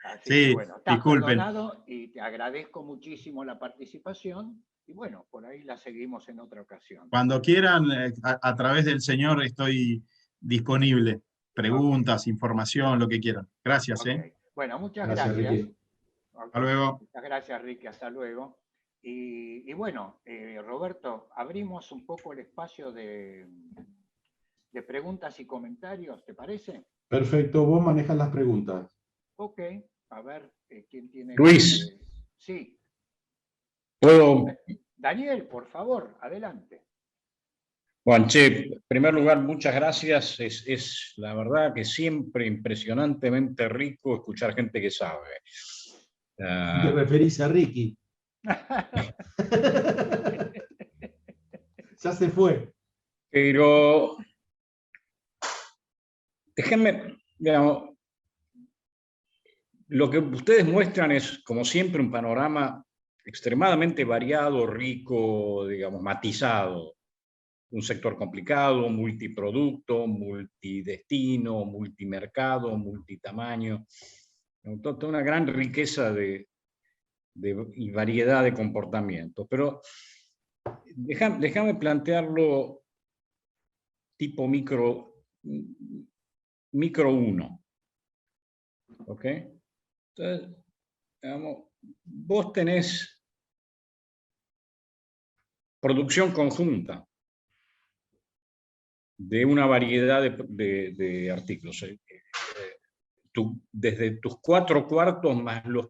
S1: Así que
S3: Sí,
S1: bueno, estás
S3: disculpen.
S1: perdonado y te agradezco muchísimo la participación. Y bueno, por ahí la seguimos en otra ocasión.
S3: Cuando quieran, a través del señor estoy disponible. Preguntas,
S1: Okay.
S3: Información, lo que quieran. Gracias, ¿eh?
S1: Okay. Bueno, muchas
S2: gracias,
S1: gracias.
S2: Ricky.
S3: Hasta
S1: Okay.
S3: luego.
S1: Muchas gracias, Ricky. Hasta luego. Y bueno, Roberto, abrimos un poco el espacio de preguntas y comentarios, ¿te parece?
S2: Perfecto, vos manejas las preguntas.
S1: Ok, a ver, ¿quién tiene
S4: Luis,
S1: Sí,
S4: puedo,
S1: Daniel, por favor, adelante.
S4: Juanche, en primer lugar, muchas gracias. Es la verdad que siempre impresionantemente rico escuchar gente que sabe.
S2: ¿Te referís a Ricky? Ya se fue.
S4: Pero déjenme, digamos, Lo que ustedes muestran es, como siempre, un panorama extremadamente variado, rico, digamos, matizado. Un sector complicado, multiproducto, multidestino, multimercado, multitamaño. Toda una gran riqueza y variedad de comportamientos. Pero déjame plantearlo tipo micro 1. ¿Ok? Entonces, digamos, vos tenés producción conjunta de una variedad de artículos. Desde tus 4 cuartos más el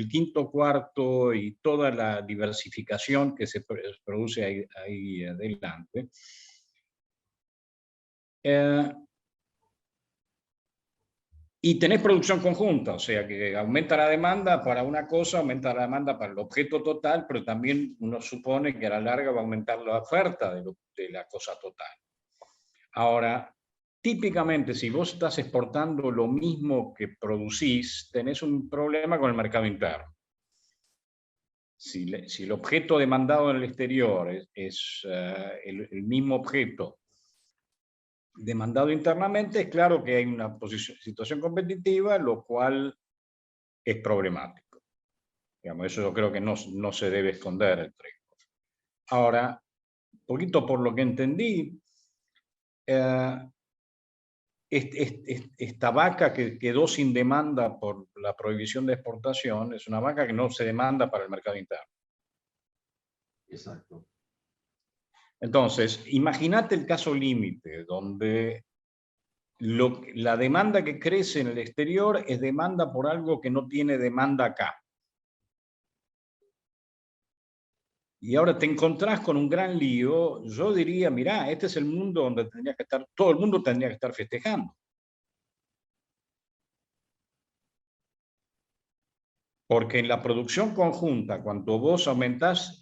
S4: quinto cuarto y toda la diversificación que se produce ahí adelante. Y tenés producción conjunta, o sea que aumenta la demanda para una cosa, aumenta la demanda para el objeto total, pero también uno supone que a la larga va a aumentar la oferta de la cosa total. Ahora, típicamente, si vos estás exportando lo mismo que producís, tenés un problema con el mercado interno. Si el objeto demandado en el exterior es el mismo objeto demandado internamente, es claro que hay una situación competitiva, lo cual es problemático. Digamos, eso yo creo que no se debe esconder entre ellos. Ahora, un poquito por lo que entendí, esta vaca que quedó sin demanda por la prohibición de exportación es una vaca que no se demanda para el mercado interno.
S2: Exacto.
S4: Entonces, imagínate el caso límite, donde la demanda que crece en el exterior es demanda por algo que no tiene demanda acá. Y ahora te encontrás con un gran lío. Yo diría, mirá, este es el mundo donde todo el mundo tendría que estar festejando. Porque en la producción conjunta, cuando vos aumentás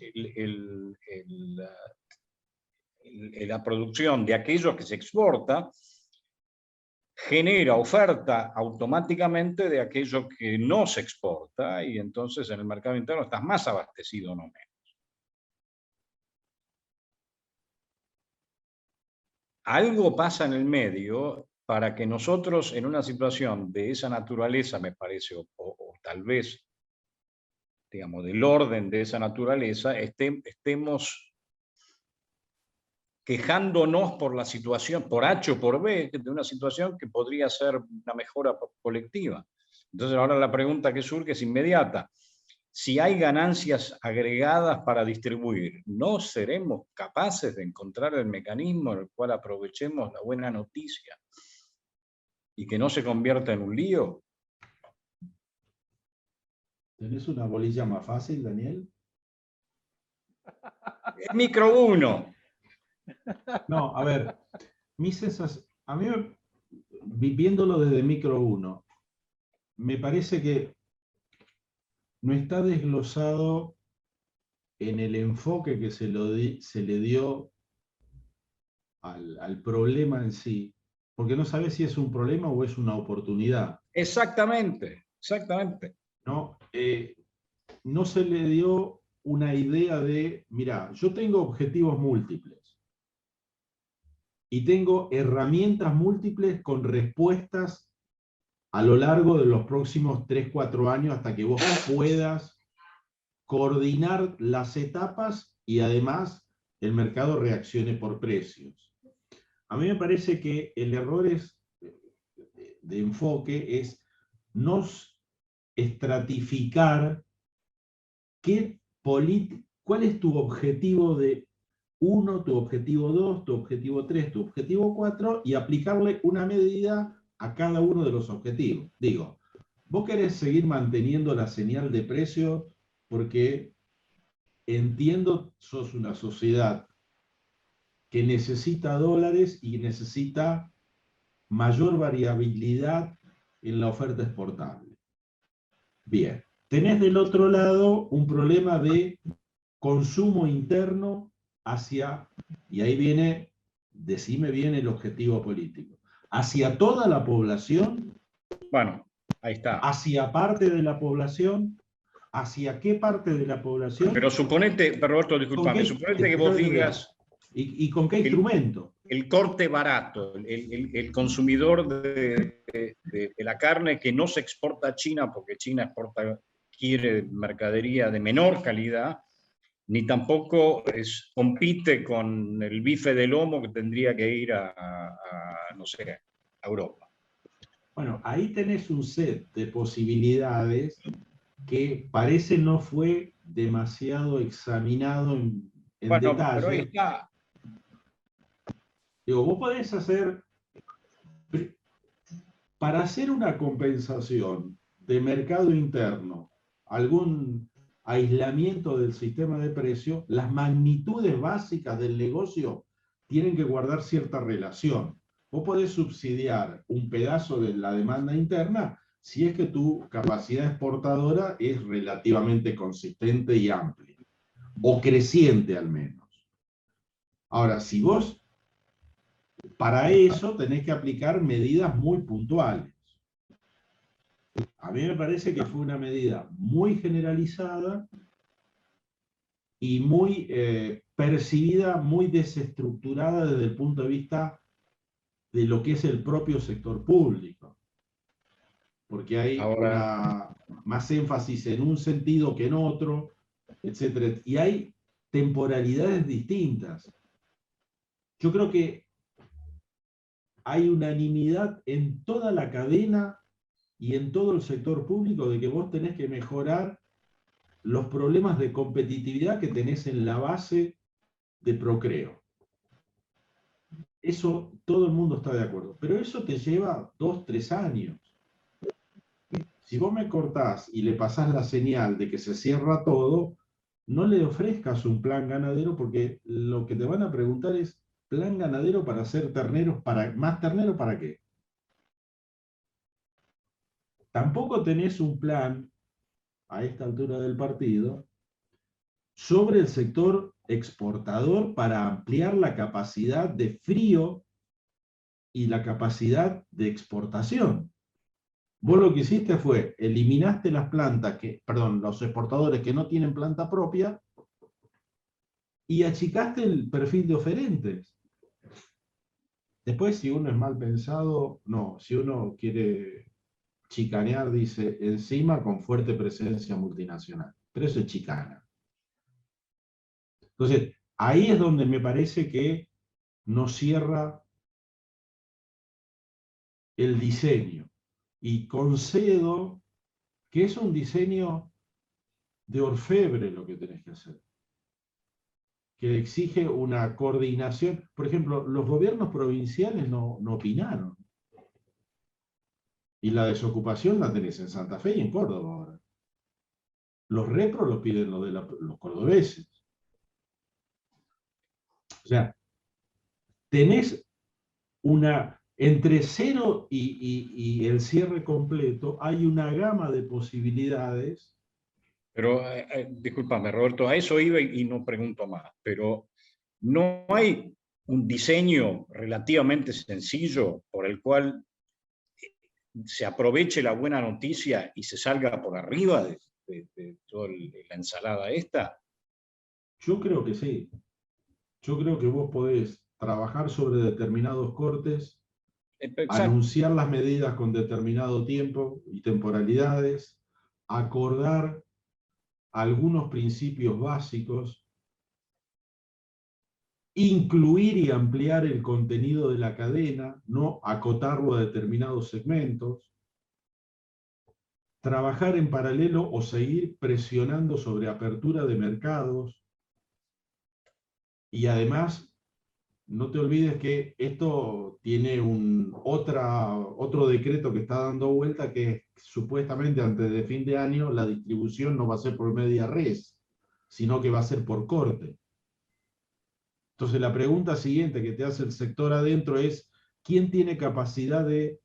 S4: la producción de aquello que se exporta, genera oferta automáticamente de aquello que no se exporta, y entonces en el mercado interno estás más abastecido, no menos. Algo pasa en el medio para que nosotros, en una situación de esa naturaleza, me parece, o tal vez, digamos, del orden de esa naturaleza, estemos quejándonos por la situación, por H o por B, de una situación que podría ser una mejora colectiva. Entonces ahora la pregunta que surge es inmediata. Si hay ganancias agregadas para distribuir, ¿no seremos capaces de encontrar el mecanismo en el cual aprovechemos la buena noticia y que no se convierta en un lío?
S2: ¿Tenés una bolilla más fácil, Daniel?
S4: Micro 1.
S2: No, a ver, a mí, viviéndolo desde micro 1, me parece que no está desglosado en el enfoque que se le dio al problema en sí, porque no sabes si es un problema o es una oportunidad.
S4: Exactamente, exactamente.
S2: ¿No? No se le dio una idea de, mira, yo tengo objetivos múltiples y tengo herramientas múltiples con respuestas a lo largo de los próximos 3-4 años hasta que vos puedas coordinar las etapas y además el mercado reaccione por precios. A mí me parece que el error de enfoque es no estratificar cuál es tu objetivo de 1, tu objetivo 2, tu objetivo 3, tu objetivo 4 y aplicarle una medida a cada uno de los objetivos. Digo, vos querés seguir manteniendo la señal de precio porque entiendo, sos una sociedad que necesita dólares y necesita mayor variabilidad en la oferta exportable. Bien, tenés del otro lado un problema de consumo interno hacia, y ahí viene, decime bien el objetivo político, hacia toda la población.
S4: Bueno, Ahí está.
S2: ¿Hacia parte de la población? ¿Hacia qué parte de la población?
S4: Pero suponete, Roberto,
S2: ¿Con
S4: discúlpame,
S2: qué-
S4: suponete que vos digas
S2: ¿Y con qué instrumento?
S4: el corte barato, el consumidor de la carne que no se exporta a China porque China quiere mercadería de menor calidad, ni tampoco compite con el bife de lomo que tendría que ir no sé, a Europa.
S2: Bueno, ahí tenés un set de posibilidades que parece no fue demasiado examinado en
S4: Bueno, pero ahí
S2: detalle.
S4: está.
S2: Digo, vos podés hacer, para hacer una compensación de mercado interno, algún aislamiento del sistema de precios, las magnitudes básicas del negocio tienen que guardar cierta relación. Vos podés subsidiar un pedazo de la demanda interna si es que tu capacidad exportadora es relativamente consistente y amplia, o creciente al menos. Ahora, si vos para eso tenés que aplicar medidas muy puntuales. A mí me parece que fue una medida muy generalizada y muy percibida, muy desestructurada desde el punto de vista de lo que es el propio sector público. Porque hay más énfasis en un sentido que en otro, etc. Y hay temporalidades distintas. Yo creo que hay unanimidad en toda la cadena y en todo el sector público de que vos tenés que mejorar los problemas de competitividad que tenés en la base de procreo. Eso todo el mundo está de acuerdo, pero eso te lleva 2, 3 años. Si vos me cortás y le pasás la señal de que se cierra todo, no le ofrezcas un plan ganadero porque lo que te van a preguntar es, ¿plan ganadero para hacer terneros? ¿Más terneros para qué? Tampoco tenés un plan, a esta altura del partido, sobre el sector exportador para ampliar la capacidad de frío y la capacidad de exportación. Vos lo que hiciste fue, eliminaste las plantas los exportadores que no tienen planta propia y achicaste el perfil de oferentes. Después, si uno es mal pensado, no, si uno quiere chicanear, dice, encima con fuerte presencia multinacional. Pero eso es chicana. Entonces, ahí es donde me parece que nos cierra el diseño. Y concedo que es un diseño de orfebre lo que tenés que hacer, que exige una coordinación. Por ejemplo, los gobiernos provinciales no opinaron. Y la desocupación la tenés en Santa Fe y en Córdoba ahora. Los repros lo piden los cordobeses. O sea, tenés entre 0 y el cierre completo, hay una gama de posibilidades.
S4: Pero, discúlpame, Roberto, a eso iba y no pregunto más, pero ¿no hay un diseño relativamente sencillo por el cual se aproveche la buena noticia y se salga por arriba de toda la ensalada esta?
S2: Yo creo que sí. Yo creo que vos podés trabajar sobre determinados cortes, anunciar las medidas con determinado tiempo y temporalidades, acordar algunos principios básicos, incluir y ampliar el contenido de la cadena, no acotarlo a determinados segmentos, trabajar en paralelo o seguir presionando sobre apertura de mercados y además no te olvides que esto tiene otro decreto que está dando vuelta que supuestamente antes de fin de año la distribución no va a ser por media res, sino que va a ser por corte. Entonces la pregunta siguiente que te hace el sector adentro es, ¿quién tiene capacidad de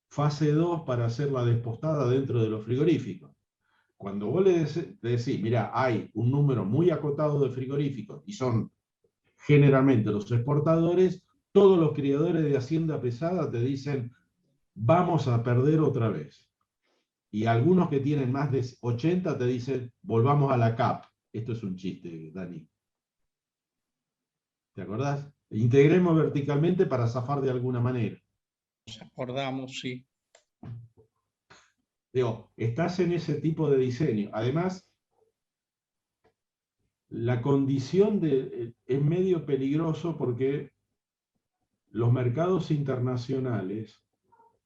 S2: fase 2 para hacer la despostada dentro de los frigoríficos? Cuando vos le decís, mira, hay un número muy acotado de frigoríficos y son generalmente los exportadores, todos los criadores de hacienda pesada te dicen, vamos a perder otra vez. Y algunos que tienen más de 80 te dicen, volvamos a la CAP. Esto es un chiste, Dani. ¿Te acordás? Integremos verticalmente para zafar de alguna manera.
S4: Nos acordamos, sí.
S2: Digo, estás en ese tipo de diseño. Además, la condición es medio peligroso porque los mercados internacionales,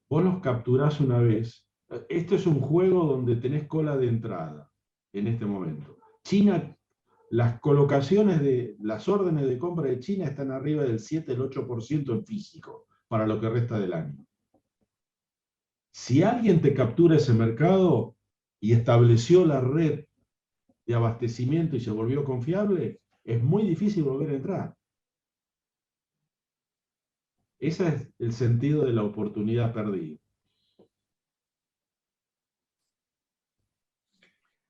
S2: vos los capturás una vez. Esto es un juego donde tenés cola de entrada en este momento. China, las colocaciones de las órdenes de compra de China están arriba del 7, el 8% en físico para lo que resta del año. Si alguien te captura ese mercado y estableció la red de abastecimiento y se volvió confiable, es muy difícil volver a entrar. Ese es el sentido de la oportunidad perdida.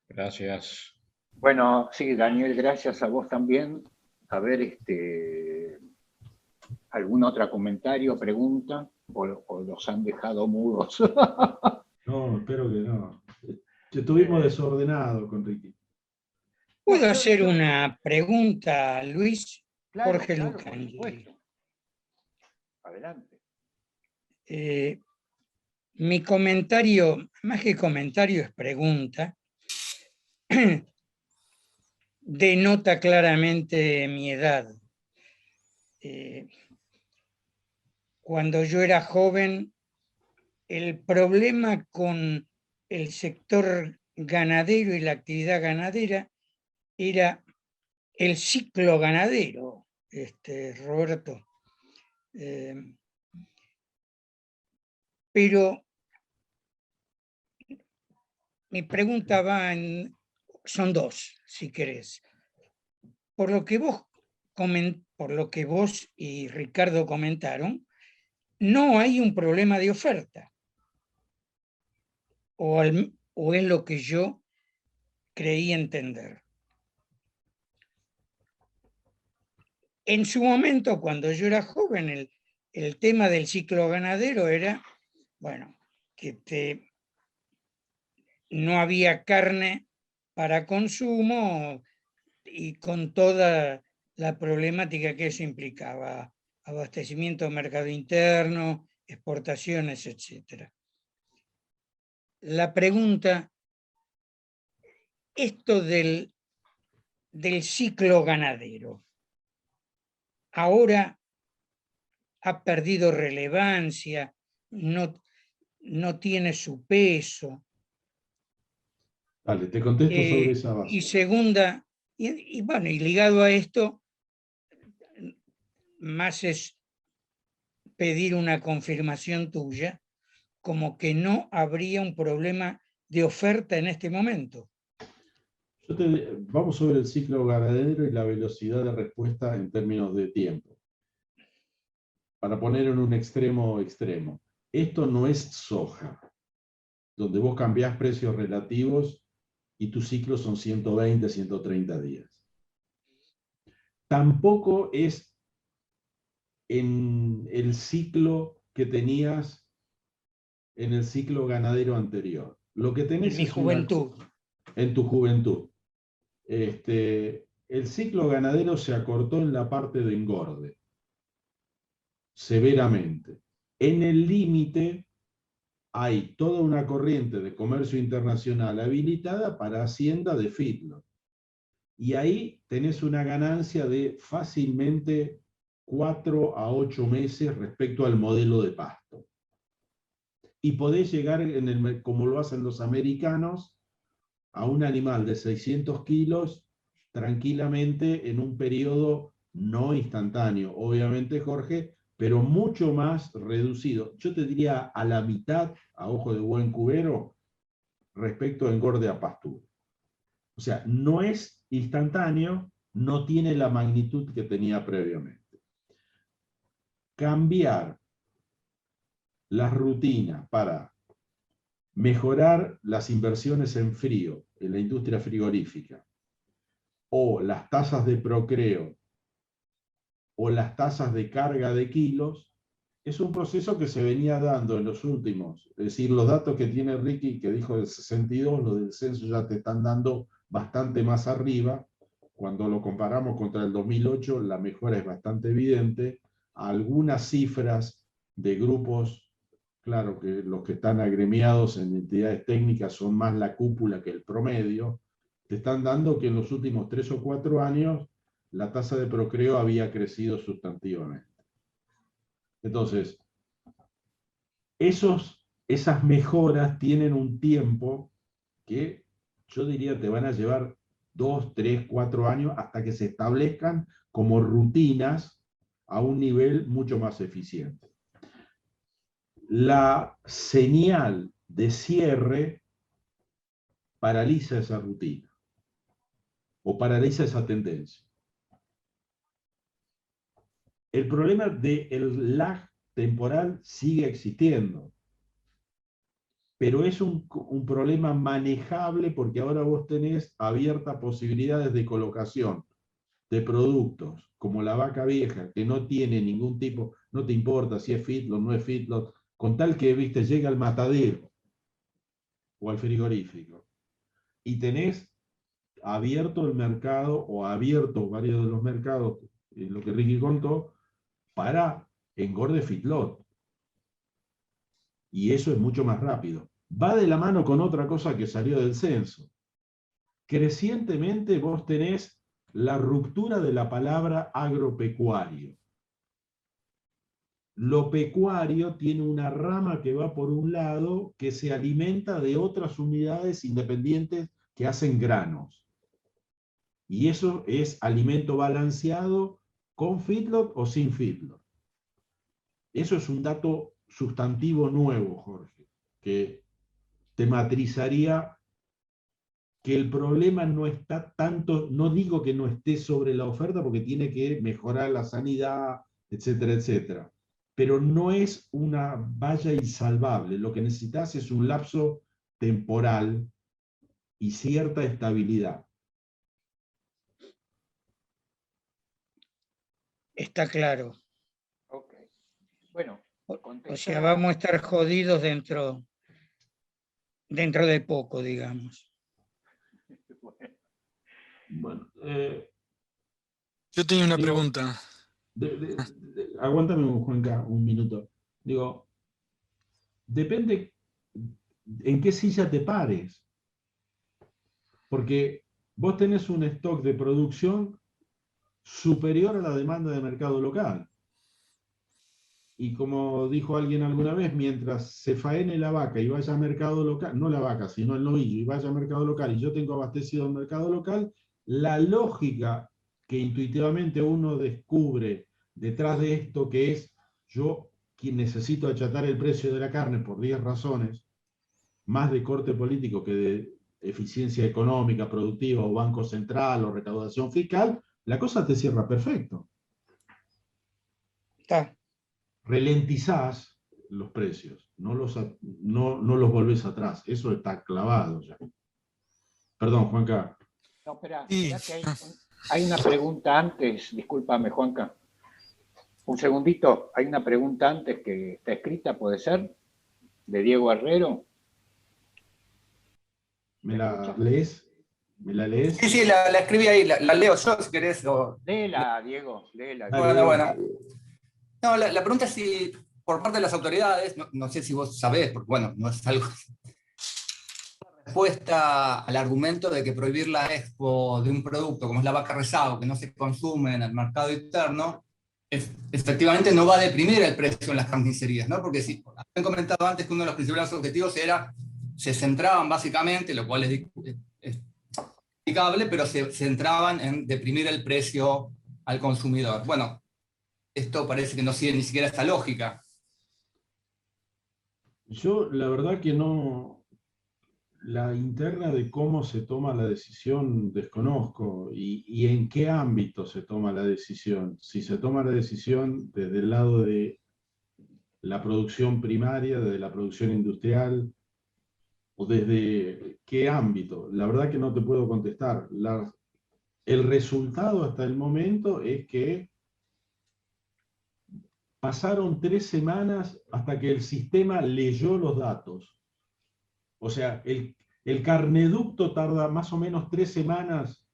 S4: Gracias.
S1: Bueno, sí, Daniel, gracias a vos también. A ver, ¿algún otro comentario, pregunta? ¿O los han dejado mudos?
S2: No, espero que no. Estuvimos desordenados con Ricky.
S5: ¿Puedo hacer una pregunta, Luis?
S1: Claro,
S5: Jorge
S1: claro, por
S5: Lucangeli.
S1: supuesto. Adelante.
S5: Mi comentario, más que comentario, es pregunta, denota claramente mi edad. Cuando yo era joven, el problema con el sector ganadero y la actividad ganadera era el ciclo ganadero, Roberto. Pero mi pregunta son dos, si querés. Por lo que vos y Ricardo comentaron, no hay un problema de oferta. O es lo que yo creí entender. En su momento, cuando yo era joven, el tema del ciclo ganadero era, bueno, que no había carne para consumo y con toda la problemática que eso implicaba, abastecimiento, mercado interno, exportaciones, etc. La pregunta, esto del ciclo ganadero, ahora ha perdido relevancia, no tiene su peso.
S2: Vale, te contesto sobre esa base.
S5: Y segunda, y bueno, y ligado a esto, más es pedir una confirmación tuya, como que no habría un problema de oferta en este momento.
S2: Vamos sobre el ciclo ganadero y la velocidad de respuesta en términos de tiempo. Para poner en un extremo. Esto no es soja, donde vos cambiás precios relativos y tus ciclos son 120, 130 días. Tampoco es en el ciclo que tenías en el ciclo ganadero anterior. Lo que tenés
S5: En mi juventud.
S2: En tu juventud. El ciclo ganadero se acortó en la parte de engorde, severamente. En el límite hay toda una corriente de comercio internacional habilitada para hacienda de feedlot. Y ahí tenés una ganancia de fácilmente 4 a 8 meses respecto al modelo de pasto. Y podés llegar, como lo hacen los americanos, a un animal de 600 kilos tranquilamente en un periodo no instantáneo, obviamente, Jorge, pero mucho más reducido. Yo te diría a la mitad, a ojo de buen cubero, respecto a engorde a pastura. O sea, no es instantáneo, no tiene la magnitud que tenía previamente. Cambiar las rutinas para mejorar las inversiones en frío, en la industria frigorífica, o las tasas de procreo, o las tasas de carga de kilos, es un proceso que se venía dando en los últimos. Es decir, los datos que tiene Ricky, que dijo del 62, los del censo ya te están dando bastante más arriba. Cuando lo comparamos contra el 2008, la mejora es bastante evidente. Algunas cifras de grupos, claro que los que están agremiados en entidades técnicas son más la cúpula que el promedio, te están dando que en los últimos 3 o 4 años la tasa de procreo había crecido sustantivamente. Entonces, esas mejoras tienen un tiempo que yo diría te van a llevar 2, 3, 4 años hasta que se establezcan como rutinas a un nivel mucho más eficiente. La señal de cierre paraliza esa rutina o paraliza esa tendencia. El problema del lag temporal sigue existiendo, pero es un problema manejable porque ahora vos tenés abiertas posibilidades de colocación de productos como la vaca vieja, que no tiene ningún tipo, no te importa si es feedlot, no es feedlot, con tal que, viste, llega al matadero o al frigorífico, y tenés abierto el mercado, o abierto varios de los mercados, lo que Ricky contó, para engorde feedlot. Y eso es mucho más rápido. Va de la mano con otra cosa que salió del censo. Crecientemente vos tenés la ruptura de la palabra agropecuario. Lo pecuario tiene una rama que va por un lado que se alimenta de otras unidades independientes que hacen granos. Y eso es alimento balanceado con feedlot o sin feedlot. Eso es un dato sustantivo nuevo, Jorge, que te matrizaría que el problema no está tanto, no digo que no esté sobre la oferta porque tiene que mejorar la sanidad, etcétera, etcétera. Pero no es una valla insalvable. Lo que necesitas es un lapso temporal y cierta estabilidad.
S5: Está claro.
S1: Ok. Bueno,
S5: O sea, vamos a estar jodidos dentro de poco, digamos.
S2: Bueno,
S6: Yo tenía una
S2: digo,
S6: pregunta.
S2: Aguántame, Juanca, un minuto. Digo, depende en qué silla te pares. Porque vos tenés un stock de producción superior a la demanda de mercado local. Y como dijo alguien alguna vez, mientras se faene la vaca y vaya a mercado local, no la vaca, sino el novillo, y vaya a mercado local y yo tengo abastecido el mercado local, la lógica que intuitivamente uno descubre detrás de esto, que es yo quien necesito achatar el precio de la carne por 10 razones, más de corte político que de eficiencia económica, productiva, o banco central, o recaudación fiscal, la cosa te cierra perfecto.
S5: Está.
S2: Ralentizás los precios, no los volvés atrás, eso está clavado ya. Perdón, Juanca.
S1: No, espera,
S6: Sí.
S1: que hay una pregunta antes, discúlpame, Juanca. Un segundito, hay una pregunta antes que está escrita, ¿puede ser? De Diego Herrero.
S2: ¿Me la lees? ¿Me la lees?
S7: Sí, sí, la escribí ahí, la leo yo si querés.
S1: Léela, Diego, léela.
S7: Bueno. No, la pregunta es si por parte de las autoridades, no sé si vos sabés, porque bueno, no es algo... Respuesta al argumento de que prohibir la expo de un producto como es la vaca rezado, que no se consume en el mercado interno, efectivamente no va a deprimir el precio en las carnicerías, ¿no? Porque sí, han comentado antes que uno de los principales objetivos se centraban básicamente, lo cual es explicable, pero se centraban en deprimir el precio al consumidor. Bueno, esto parece que no sigue ni siquiera esta lógica.
S2: Yo la verdad que no, la interna de cómo se toma la decisión desconozco y en qué ámbito se toma la decisión. Si se toma la decisión desde el lado de la producción primaria, desde la producción industrial, o desde qué ámbito. La verdad que no te puedo contestar. El resultado hasta el momento es que pasaron 3 semanas hasta que el sistema leyó los datos. O sea, el carneducto tarda más o menos 3 semanas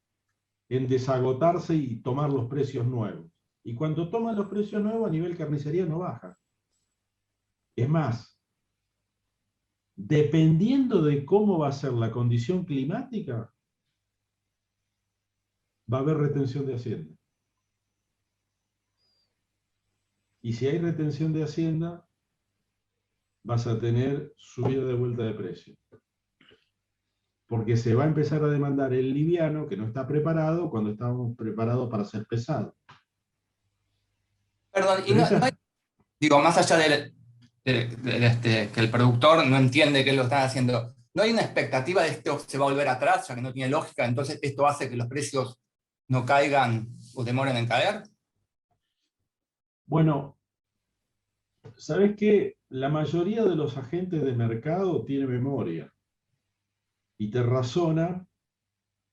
S2: en desagotarse y tomar los precios nuevos. Y cuando toma los precios nuevos, a nivel carnicería no baja. Es más, dependiendo de cómo va a ser la condición climática, va a haber retención de Hacienda. Y si hay retención de Hacienda, vas a tener subida de vuelta de precio. Porque se va a empezar a demandar el liviano que no está preparado cuando estamos preparados para ser pesado.
S7: Perdón, y
S2: Pero
S7: no,
S2: esa-
S7: no hay- digo, más allá que el productor no entiende qué lo están haciendo, ¿no hay una expectativa de esto se va a volver atrás, ya que no tiene lógica, entonces esto hace que los precios no caigan o demoren en caer?
S2: Bueno, ¿sabes qué? La mayoría de los agentes de mercado tiene memoria y te razona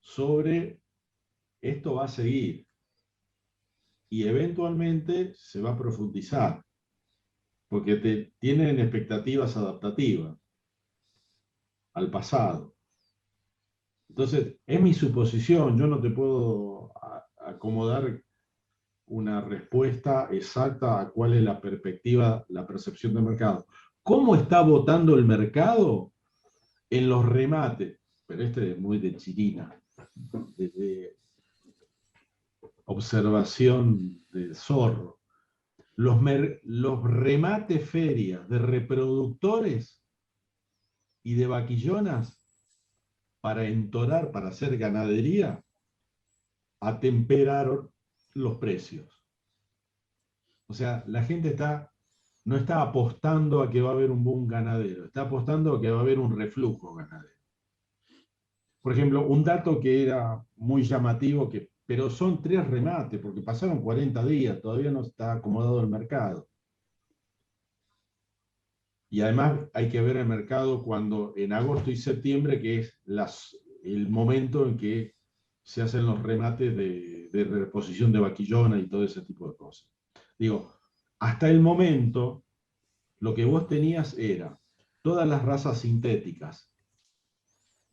S2: sobre esto va a seguir y eventualmente se va a profundizar porque tienen expectativas adaptativas al pasado. Entonces, es mi suposición, yo no te puedo acomodar una respuesta exacta a cuál es la perspectiva, la percepción del mercado. ¿Cómo está votando el mercado en los remates? Pero este es muy de chirina, de observación del zorro. Los remates ferias de reproductores y de vaquillonas para entorar, para hacer ganadería, atemperaron los precios. O sea, la gente no está apostando a que va a haber un boom ganadero, está apostando a que va a haber un reflujo ganadero. Por ejemplo, un dato que era muy llamativo, pero son 3 remates, porque pasaron 40 días, todavía no está acomodado el mercado. Y además hay que ver el mercado cuando en agosto y septiembre, que es el momento en que se hacen los remates de reposición de vaquillona y todo ese tipo de cosas. Digo, hasta el momento, lo que vos tenías era todas las razas sintéticas,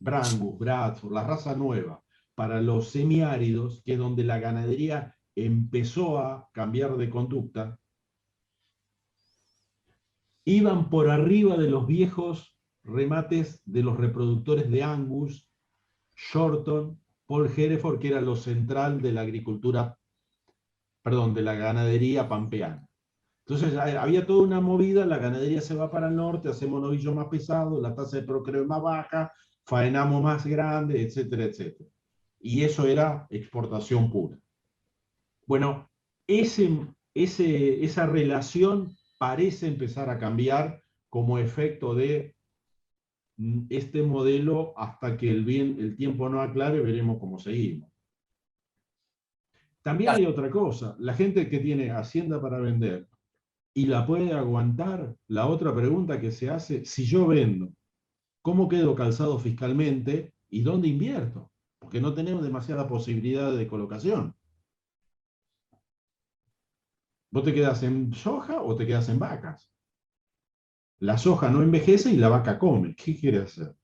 S2: Brangus, Bradford, la raza nueva, para los semiáridos, que es donde la ganadería empezó a cambiar de conducta, iban por arriba de los viejos remates de los reproductores de Angus, Shorton, Paul Hereford, que era lo central de la agricultura, perdón, de la ganadería pampeana. Entonces había toda una movida, la ganadería se va para el norte, hacemos novillos más pesados, la tasa de procreo es más baja, faenamos más grande, etcétera, etcétera. Y eso era exportación pura. Bueno, esa relación parece empezar a cambiar como efecto de este modelo hasta que el tiempo no aclare, veremos cómo seguimos. También hay otra cosa, la gente que tiene hacienda para vender y la puede aguantar, la otra pregunta que se hace, si yo vendo, ¿cómo quedo calzado fiscalmente y dónde invierto? Porque no tenemos demasiada posibilidad de colocación. ¿Vos te quedas en soja o te quedas en vacas? La soja no envejece y la vaca come. ¿Qué quiere hacer?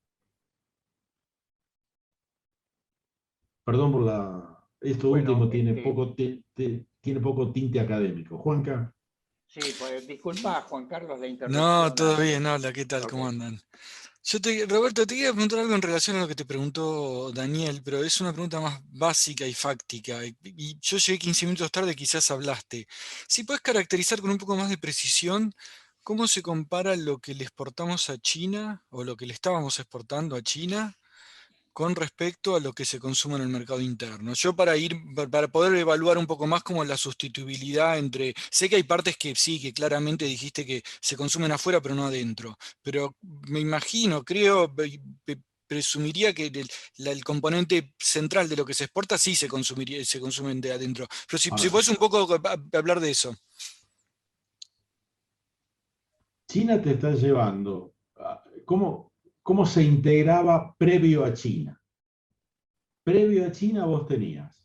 S2: Perdón por esto
S1: Bueno,
S2: último tiene poco tinte académico. Juanca.
S1: sí, pues disculpa, Juan Carlos, la
S6: No,
S1: interrupción
S6: todo
S1: antes.
S6: bien, hola, ¿qué tal?
S1: Ok.
S6: ¿Cómo andan? Roberto, te quería preguntar algo en relación a lo que te preguntó Daniel, pero es una pregunta más básica y fáctica. Y yo llegué 15 minutos tarde, quizás hablaste. Si puedes caracterizar con un poco más de precisión cómo se compara lo que le exportamos a China o lo que le estábamos exportando a China con respecto a lo que se consume en el mercado interno. Yo para poder evaluar un poco más como la sustituibilidad entre, sé que hay partes que sí, que claramente dijiste que se consumen afuera pero no adentro, pero me imagino, creo, presumiría que el componente central de lo que se exporta sí se consumen de adentro. Pero si
S2: Ahora,
S6: puedes un poco hablar de eso.
S2: China te está llevando. ¿Cómo se integraba previo a China? Previo a China vos tenías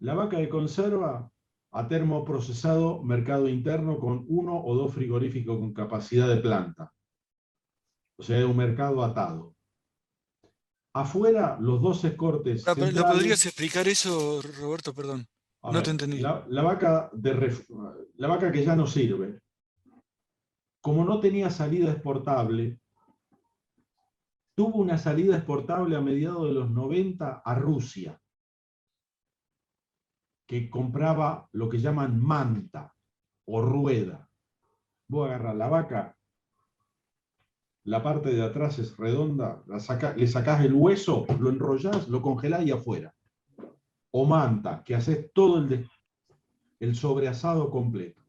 S2: la vaca de conserva a termoprocesado, mercado interno con 1 o 2 frigoríficos con capacidad de planta. O sea, es un mercado atado. Afuera, los 12 cortes
S6: ¿Lo
S2: centrales.
S6: podrías explicar eso, Roberto? Perdón,
S2: A
S6: no te
S2: ver,
S6: entendí.
S2: la vaca que ya no sirve, como no tenía salida exportable, tuvo una salida exportable a mediados de los 90 a Rusia, que compraba lo que llaman manta o rueda. Vos agarrás la vaca, la parte de atrás es redonda, le sacás el hueso, lo enrollás, lo congelás y afuera. O manta, que haces todo el sobreasado completo.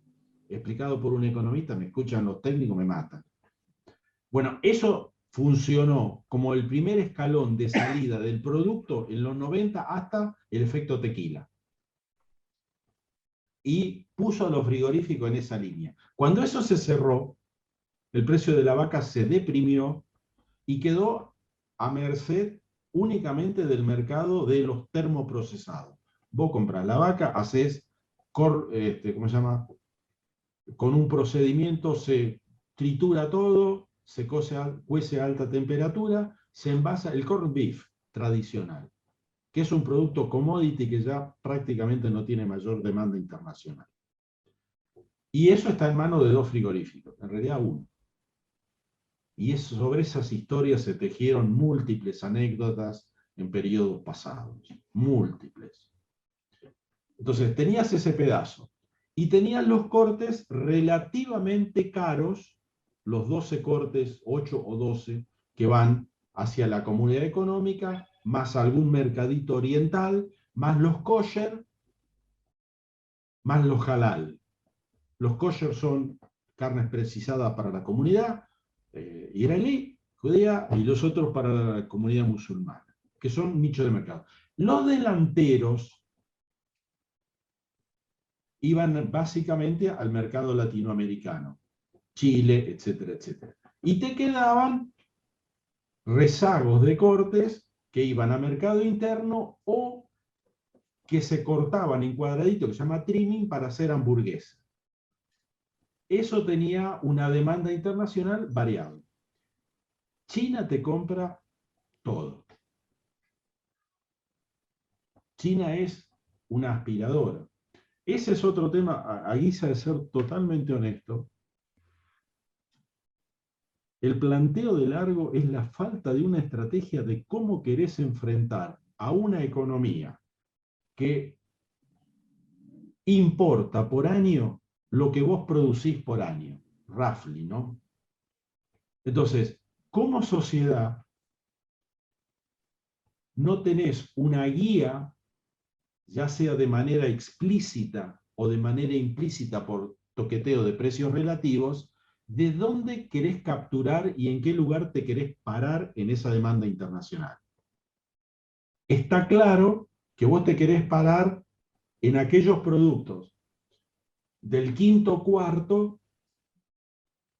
S2: Explicado por un economista, me escuchan los técnicos, me matan. Bueno, eso funcionó como el primer escalón de salida del producto en los 90 hasta el efecto tequila. Y puso a los frigoríficos en esa línea. Cuando eso se cerró, el precio de la vaca se deprimió y quedó a merced únicamente del mercado de los termoprocesados. Vos compras la vaca, haces, ¿cómo se llama? Con un procedimiento se tritura todo, se cuece a alta temperatura, se envasa el corned beef tradicional, que es un producto commodity que ya prácticamente no tiene mayor demanda internacional. Y eso está en manos de 2 frigoríficos, en realidad 1. Y sobre esas historias se tejieron múltiples anécdotas en periodos pasados, múltiples. Entonces tenías ese pedazo. Y tenían los cortes relativamente caros, los 12 cortes, 8 o 12, que van hacia la comunidad económica, más algún mercadito oriental, más los kosher, más los halal. Los kosher son carnes precisadas para la comunidad iraní, judía, y los otros para la comunidad musulmana, que son nichos de mercado. Los delanteros iban básicamente al mercado latinoamericano, Chile, etcétera, etcétera. Y te quedaban rezagos de cortes que iban a mercado interno o que se cortaban en cuadradito, que se llama trimming, para hacer hamburguesas. Eso tenía una demanda internacional variable. China te compra todo. China es una aspiradora. Ese es otro tema, a guisa de ser totalmente honesto. El planteo de Largo es la falta de una estrategia de cómo querés enfrentar a una economía que importa por año lo que vos producís por año, roughly, ¿no? Entonces, como sociedad, no tenés una guía, ya sea de manera explícita o de manera implícita por toqueteo de precios relativos, de dónde querés capturar y en qué lugar te querés parar en esa demanda internacional. Está claro que vos te querés parar en aquellos productos del quinto o cuarto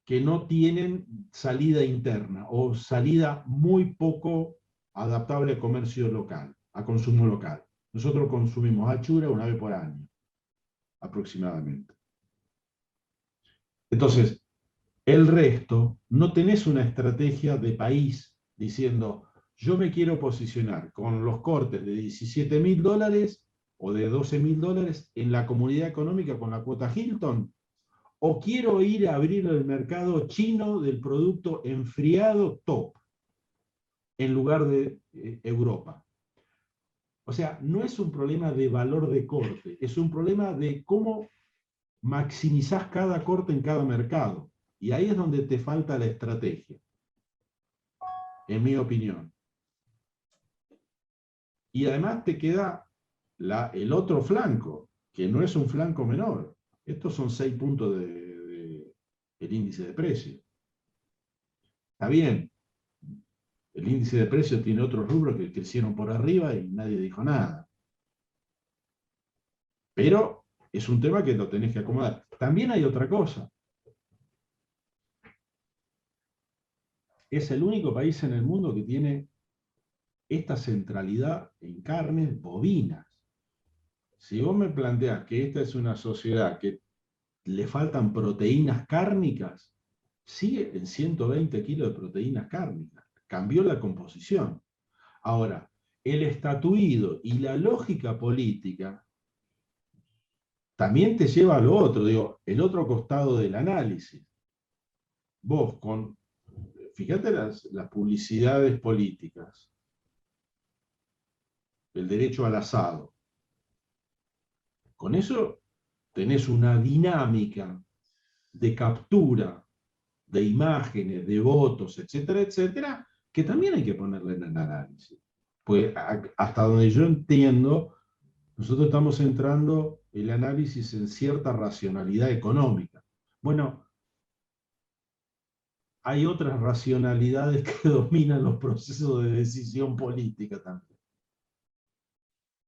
S2: que no tienen salida interna o salida muy poco adaptable a comercio local, a consumo local. Nosotros consumimos achura una vez por año, aproximadamente. Entonces, el resto, no tenés una estrategia de país diciendo, yo me quiero posicionar con los cortes de $17.000 o de $12.000 en la comunidad económica con la cuota Hilton, o quiero ir a abrir el mercado chino del producto enfriado top, en lugar de Europa. O sea, no es un problema de valor de corte, es un problema de cómo maximizás cada corte en cada mercado. Y ahí es donde te falta la estrategia, en mi opinión. Y además te queda el otro flanco, que no es un flanco menor. Estos son 6 puntos del índice de precio. Está bien, el índice de precios tiene otros rubros que crecieron por arriba y nadie dijo nada. Pero es un tema que lo tenés que acomodar. También hay otra cosa. Es el único país en el mundo que tiene esta centralidad en carnes bovinas. si vos me planteás que esta es una sociedad que le faltan proteínas cárnicas, sigue en 120 kilos de proteínas cárnicas. Cambió la composición. Ahora, el estatuido y la lógica política también te lleva a lo otro, digo, el otro costado del análisis. Vos fíjate las publicidades políticas, el derecho al asado. Con eso tenés una dinámica de captura de imágenes, de votos, etcétera, etcétera, que también hay que ponerle en el análisis. Pues hasta donde yo entiendo, nosotros estamos centrando el análisis en cierta racionalidad económica. Bueno, hay otras racionalidades que dominan los procesos de decisión política también.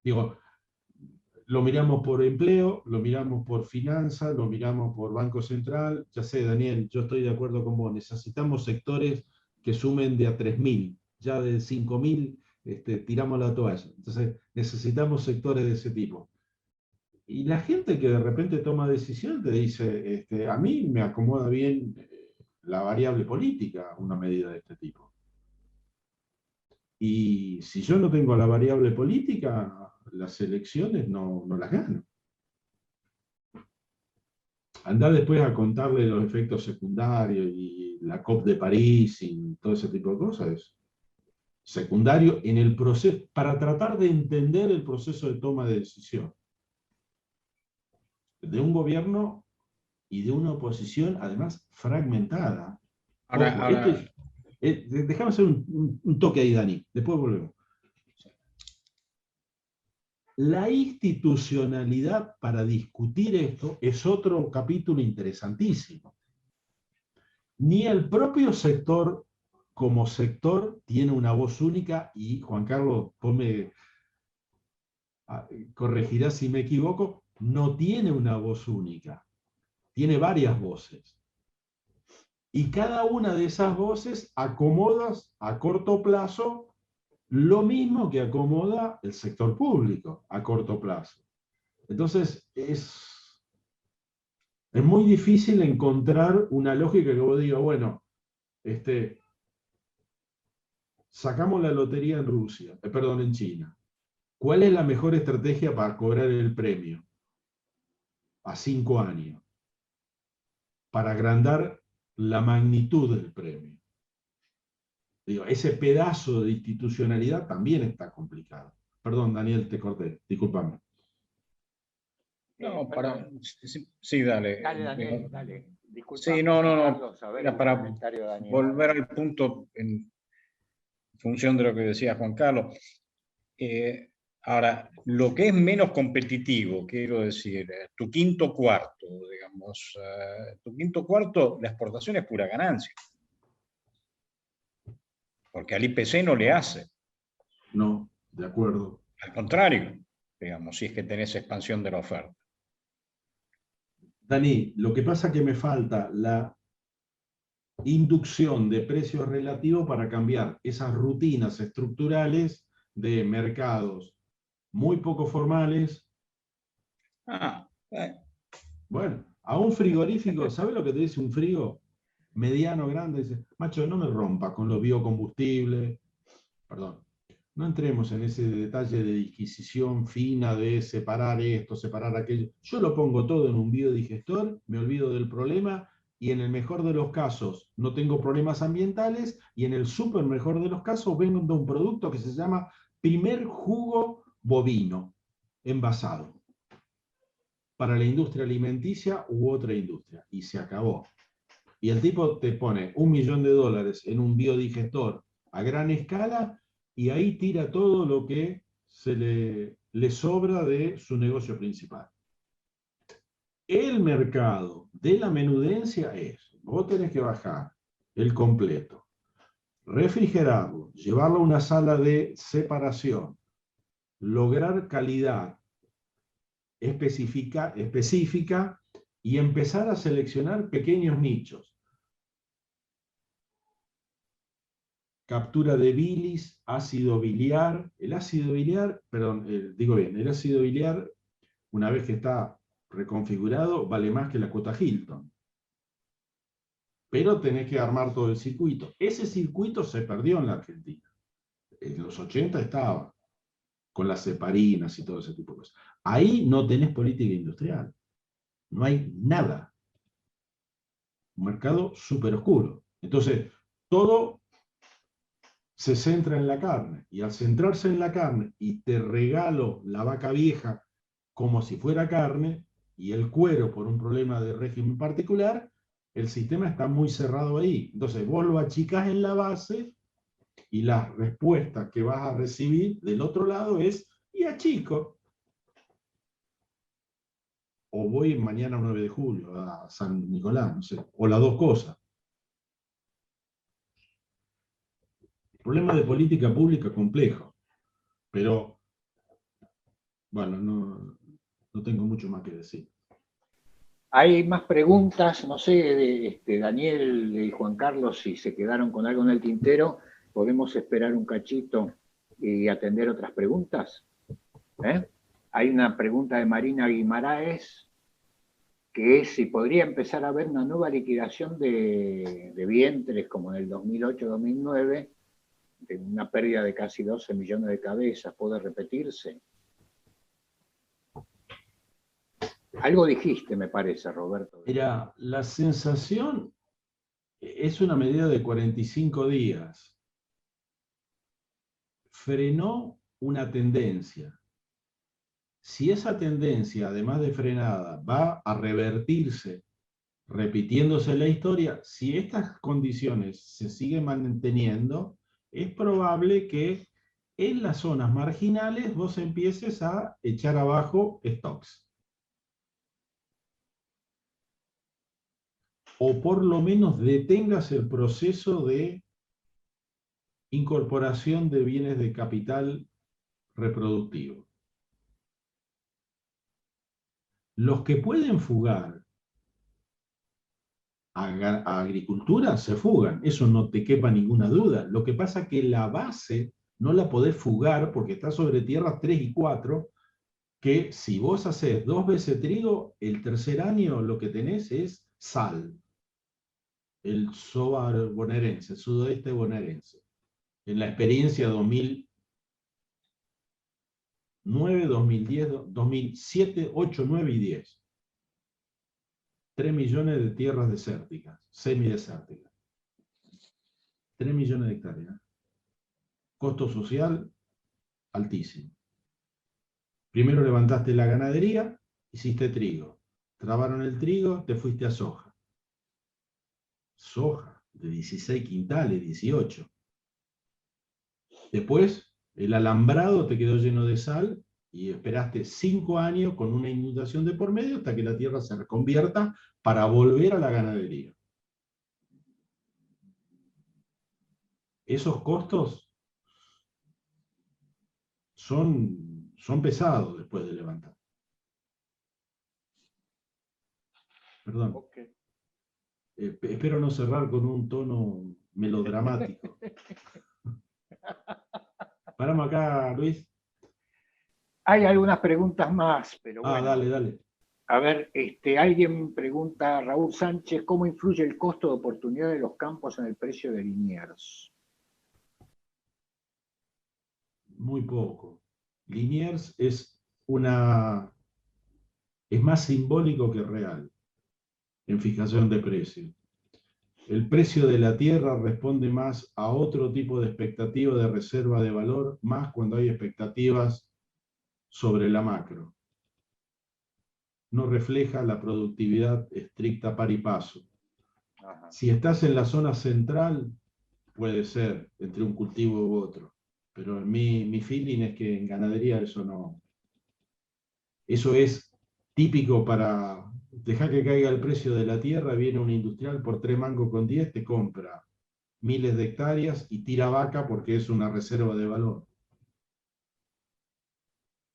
S2: Digo, lo miramos por empleo, lo miramos por finanzas, lo miramos por Banco Central. Ya sé, Daniel, yo estoy de acuerdo con vos. Necesitamos sectores que sumen de a 3.000. Ya de 5.000 tiramos la toalla. Entonces, necesitamos sectores de ese tipo. Y la gente que de repente toma decisiones te dice, a mí me acomoda bien la variable política, una medida de este tipo. Y si yo no tengo la variable política, las elecciones no las gano. Andá después a contarle los efectos secundarios y la COP de París y todo ese tipo de cosas. Secundario en el proceso, para tratar de entender el proceso de toma de decisión de un gobierno y de una oposición, además, fragmentada.
S4: Ahora,
S2: Déjame hacer un toque ahí, Dani, después volvemos. La institucionalidad para discutir esto es otro capítulo interesantísimo. Ni el propio sector como sector tiene una voz única, y Juan Carlos, vos me corregirás si me equivoco, no tiene una voz única, tiene varias voces. Y cada una de esas voces acomodas a corto plazo lo mismo que acomoda el sector público a corto plazo. Entonces, es muy difícil encontrar una lógica que vos digas, bueno, sacamos la lotería en Rusia, en China. ¿Cuál es la mejor estrategia para cobrar el premio? A 5 años. Para agrandar la magnitud del premio. Digo, ese pedazo de institucionalidad también está complicado. Perdón, Daniel, te corté, discúlpame.
S4: no, sí, dale.
S1: Dale, Daniel, dale. Disculpa,
S4: Sí, no.
S1: Carlos,
S4: Era para volver al punto en función de lo que decía Juan Carlos. Ahora, lo que es menos competitivo, quiero decir, tu quinto cuarto, digamos, tu quinto cuarto, la exportación es pura ganancia. Porque al IPC no le hace.
S2: No, de acuerdo.
S4: Al contrario, digamos, si es que tenés expansión de la oferta.
S2: Dani, lo que pasa es que me falta la inducción de precios relativos para cambiar esas rutinas estructurales de mercados muy poco formales. Bueno, a un frigorífico, ¿sabes lo que te dice un frigo? Mediano, grande, dice, macho, no me rompas con los biocombustibles. Perdón, no entremos en ese detalle de disquisición fina de separar esto, separar aquello. Yo lo pongo todo en un biodigestor, me olvido del problema, y en el mejor de los casos no tengo problemas ambientales, y en el súper mejor de los casos vendo un producto que se llama primer jugo bovino envasado para la industria alimenticia u otra industria, y se acabó. Y el tipo te pone $1 millón en un biodigestor a gran escala, y ahí tira todo lo que se le sobra de su negocio principal. El mercado de la menudencia es, vos tenés que bajar el completo, refrigerarlo, llevarlo a una sala de separación, lograr calidad específica y empezar a seleccionar pequeños nichos. Captura de bilis, ácido biliar. El ácido biliar, perdón, el ácido biliar una vez que está reconfigurado, vale más que la cuota Hilton. Pero tenés que armar todo el circuito. Ese circuito se perdió en la Argentina. En los 80 estaba, con las separinas y todo ese tipo de cosas. Ahí no tenés política industrial. No hay nada. Un mercado súper oscuro. Entonces, todo se centra en la carne. Y al centrarse en la carne, y te regalo la vaca vieja como si fuera carne, y el cuero por un problema de régimen particular, el sistema está muy cerrado ahí. Entonces, vos lo achicás en la base, y la respuesta que vas a recibir del otro lado es, y achico. O voy mañana 9 de julio a San Nicolás, no sé, o las dos cosas. Problema de política pública complejo, pero bueno, no tengo mucho más que decir.
S1: Hay más preguntas, no sé, de Daniel y Juan Carlos, si se quedaron con algo en el tintero, podemos esperar un cachito y atender otras preguntas. Hay una pregunta de Marina Guimaraes, que es si podría empezar a haber una nueva liquidación de vientres como en el 2008-2009, de una pérdida de casi 12 millones de cabezas. ¿Puede repetirse? Algo dijiste, me parece, Roberto.
S2: Mira, la sensación es una medida de 45 días. Frenó una tendencia. Si esa tendencia, además de frenada, va a revertirse, repitiéndose la historia, si estas condiciones se siguen manteniendo, es probable que en las zonas marginales vos empieces a echar abajo stocks. O por lo menos detengas el proceso de incorporación de bienes de capital reproductivo. Los que pueden fugar a agricultura se fugan, eso no te quepa ninguna duda. Lo que pasa es que la base no la podés fugar porque está sobre tierras 3 y 4, que si vos haces 2 veces trigo, el tercer año lo que tenés es sal. El soba bonaerense, el sudoeste bonaerense. En la experiencia 2009, 2010, 2007, 8, 9 y 10. 3 millones de tierras desérticas, semidesérticas. 3 millones de hectáreas. Costo social altísimo. Primero levantaste la ganadería, hiciste trigo. Trabaron el trigo, te fuiste a soja. Soja de 16 quintales, 18. Después, el alambrado te quedó lleno de sal y esperaste 5 años con una inundación de por medio hasta que la tierra se reconvierta para volver a la ganadería. Esos costos son pesados después de levantar. Perdón.
S1: Okay.
S2: Espero no cerrar con un tono melodramático. Paramos acá, Luis.
S1: Hay algunas preguntas más, pero bueno.
S2: Dale.
S1: A ver, alguien pregunta, Raúl Sánchez, ¿cómo influye el costo de oportunidad de los campos en el precio de Liniers?
S2: Muy poco. Liniers es más simbólico que real en fijación de precios. El precio de la tierra responde más a otro tipo de expectativa de reserva de valor, más cuando hay expectativas sobre la macro. No refleja la productividad estricta par y paso.
S1: Ajá.
S2: Si estás en la zona central, puede ser entre un cultivo u otro, pero mi feeling es que en ganadería eso no. Eso es típico para dejar que caiga el precio de la tierra, viene un industrial por 3 mangos con 10, te compra miles de hectáreas y tira vaca porque es una reserva de valor.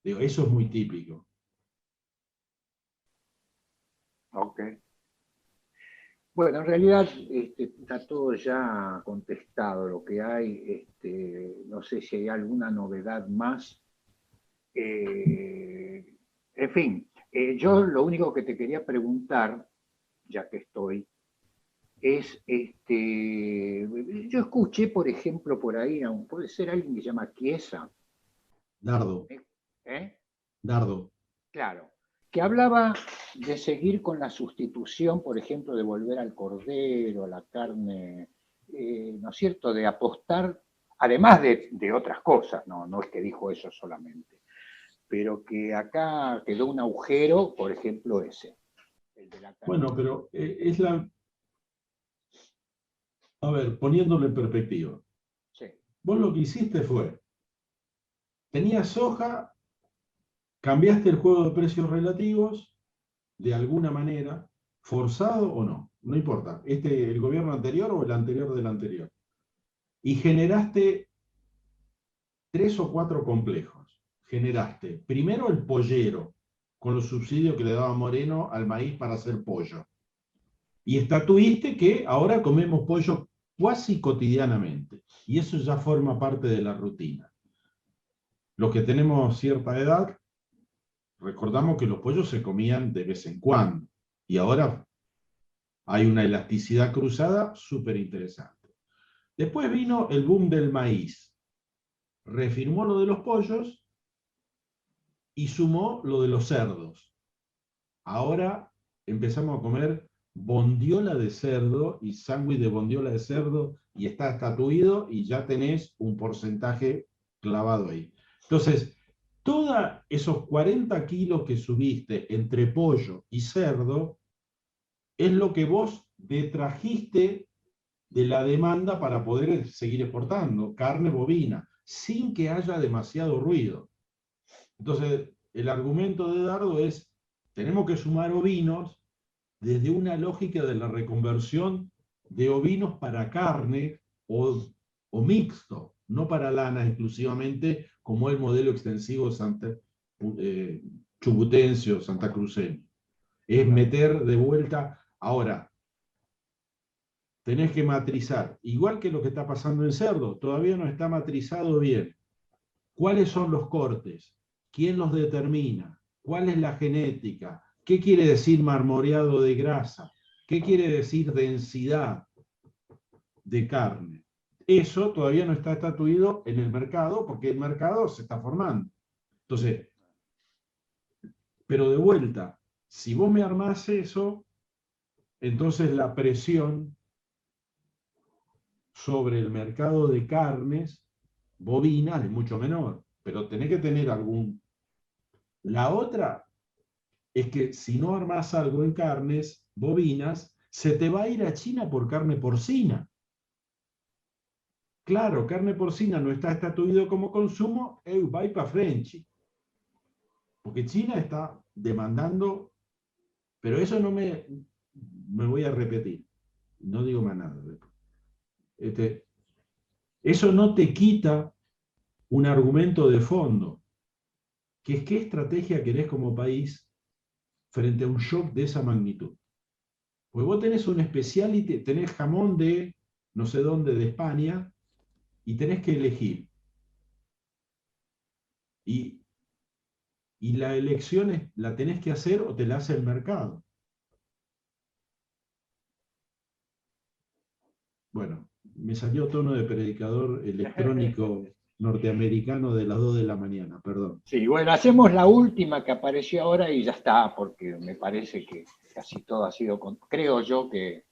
S2: Digo, eso es muy típico.
S1: Ok. Bueno, en realidad está todo ya contestado lo que hay. No sé si hay alguna novedad más. En fin, Yo lo único que te quería preguntar, ya que estoy, es, yo escuché, por ejemplo, por ahí, puede ser alguien que se llama Chiesa,
S2: Dardo,
S1: ¿eh?
S2: Dardo.
S1: Claro, que hablaba de seguir con la sustitución, por ejemplo, de volver al cordero, a la carne, ¿no es cierto?, de apostar, además de otras cosas, no es que dijo eso solamente, pero que acá quedó un agujero, por ejemplo, ese, el de la carne.
S2: Bueno, pero es la... A ver, poniéndolo en perspectiva.
S1: Sí,
S2: Vos lo que hiciste fue, tenías soja, cambiaste el juego de precios relativos, de alguna manera, forzado o no, no importa, el gobierno anterior o el anterior del anterior, y generaste 3 o 4 complejos. Generaste primero el pollero, con los subsidios que le daba Moreno al maíz para hacer pollo. Y estatuiste que ahora comemos pollo casi cotidianamente. Y eso ya forma parte de la rutina. Los que tenemos cierta edad, recordamos que los pollos se comían de vez en cuando. Y ahora hay una elasticidad cruzada súper interesante. Después vino el boom del maíz. Refirmó lo de los pollos y sumó lo de los cerdos. Ahora empezamos a comer bondiola de cerdo y sándwich de bondiola de cerdo y está estatuido y ya tenés un porcentaje clavado ahí. Entonces, todos esos 40 kilos que subiste entre pollo y cerdo es lo que vos detrajiste de la demanda para poder seguir exportando carne bovina, sin que haya demasiado ruido. Entonces, el argumento de Dardo es, tenemos que sumar ovinos desde una lógica de la reconversión de ovinos para carne o mixto, no para lana exclusivamente, como el modelo extensivo chubutense o santacruceño. Es meter de vuelta. Ahora, tenés que matrizar, igual que lo que está pasando en cerdo, todavía no está matrizado bien. ¿Cuáles son los cortes? ¿Quién los determina? ¿Cuál es la genética? ¿Qué quiere decir marmoreado de grasa? ¿Qué quiere decir densidad de carne? Eso todavía no está estatuido en el mercado porque el mercado se está formando. Entonces, pero de vuelta, si vos me armás eso, entonces la presión sobre el mercado de carnes bovinas es mucho menor, pero tenés que tener algún... La otra es que si no armás algo en carnes bovinas, se te va a ir a China por carne porcina. Claro, carne porcina no está estatuido como consumo, va para Frenchy. Porque China está demandando, pero eso no me voy a repetir, no digo más nada. Eso no te quita un argumento de fondo, que es qué estrategia querés como país frente a un shock de esa magnitud. Pues vos tenés un speciality, tenés jamón de no sé dónde de España y tenés que elegir. Y la elección la tenés que hacer o te la hace el mercado. Bueno, me salió tono de predicador electrónico norteamericano de las 2 de la mañana, perdón.
S1: Sí, bueno, hacemos la última que apareció ahora y ya está, porque me parece que casi todo ha sido, creo yo que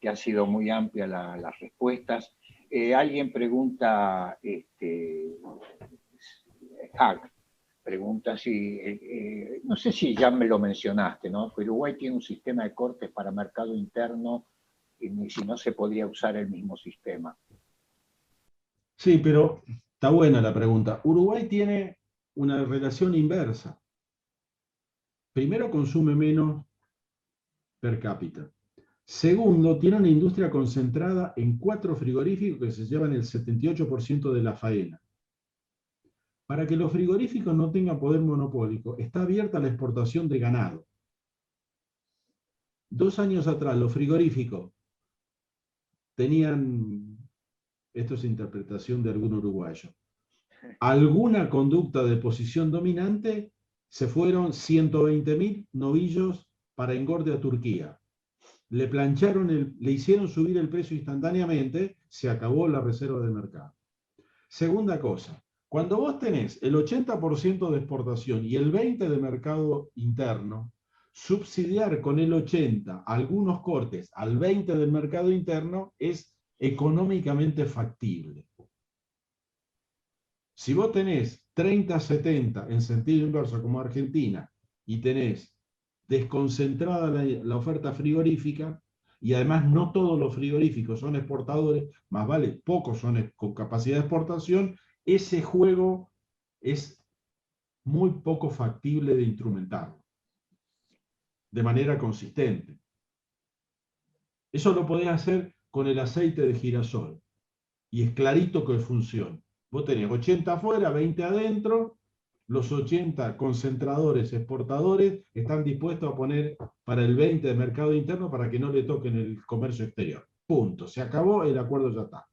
S1: ha sido muy amplia las respuestas. Alguien pregunta, Hack, pregunta si, no sé si ya me lo mencionaste, ¿no? Uruguay tiene un sistema de cortes para mercado interno y si no se podría usar el mismo sistema.
S2: Sí, pero está buena la pregunta. Uruguay tiene una relación inversa. Primero, consume menos per cápita. Segundo, tiene una industria concentrada en 4 frigoríficos que se llevan el 78% de la faena. Para que los frigoríficos no tengan poder monopólico, está abierta la exportación de ganado. 2 años atrás, los frigoríficos tenían, esto es interpretación de algún uruguayo, alguna conducta de posición dominante, se fueron 120.000 novillos para engorde a Turquía. Le plancharon, le hicieron subir el precio instantáneamente, se acabó la reserva de mercado. Segunda cosa, cuando vos tenés el 80% de exportación y el 20% de mercado interno, subsidiar con el 80% algunos cortes al 20% del mercado interno es económicamente factible. Si vos tenés 30-70 en sentido inverso como Argentina y tenés desconcentrada la oferta frigorífica, y además no todos los frigoríficos son exportadores, más vale, pocos son con capacidad de exportación, ese juego es muy poco factible de instrumentarlo de manera consistente. Eso lo podés hacer con el aceite de girasol, y es clarito que funciona. Vos tenés 80 afuera, 20 adentro, los 80 concentradores, exportadores, están dispuestos a poner para el 20 de mercado interno para que no le toquen el comercio exterior. Punto. Se acabó, el acuerdo ya está.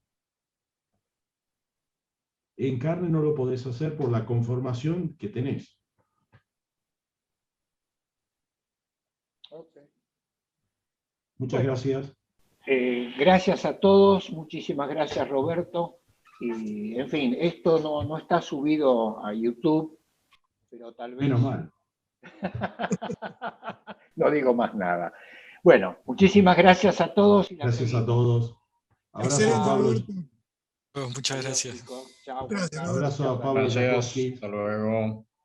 S2: En carne no lo podés hacer por la conformación que tenés.
S1: Okay.
S2: Muchas gracias.
S1: Gracias a todos, muchísimas gracias Roberto. Y en fin, esto no está subido a YouTube, pero tal vez...
S2: Menos mal.
S1: No digo más nada. Bueno, muchísimas gracias a todos. Y
S2: gracias a todos.
S6: Abrazo
S2: a Pablo.
S6: Muchas gracias.
S1: Chao.
S2: Abrazo a Pablo.
S4: Gracias. Hasta luego.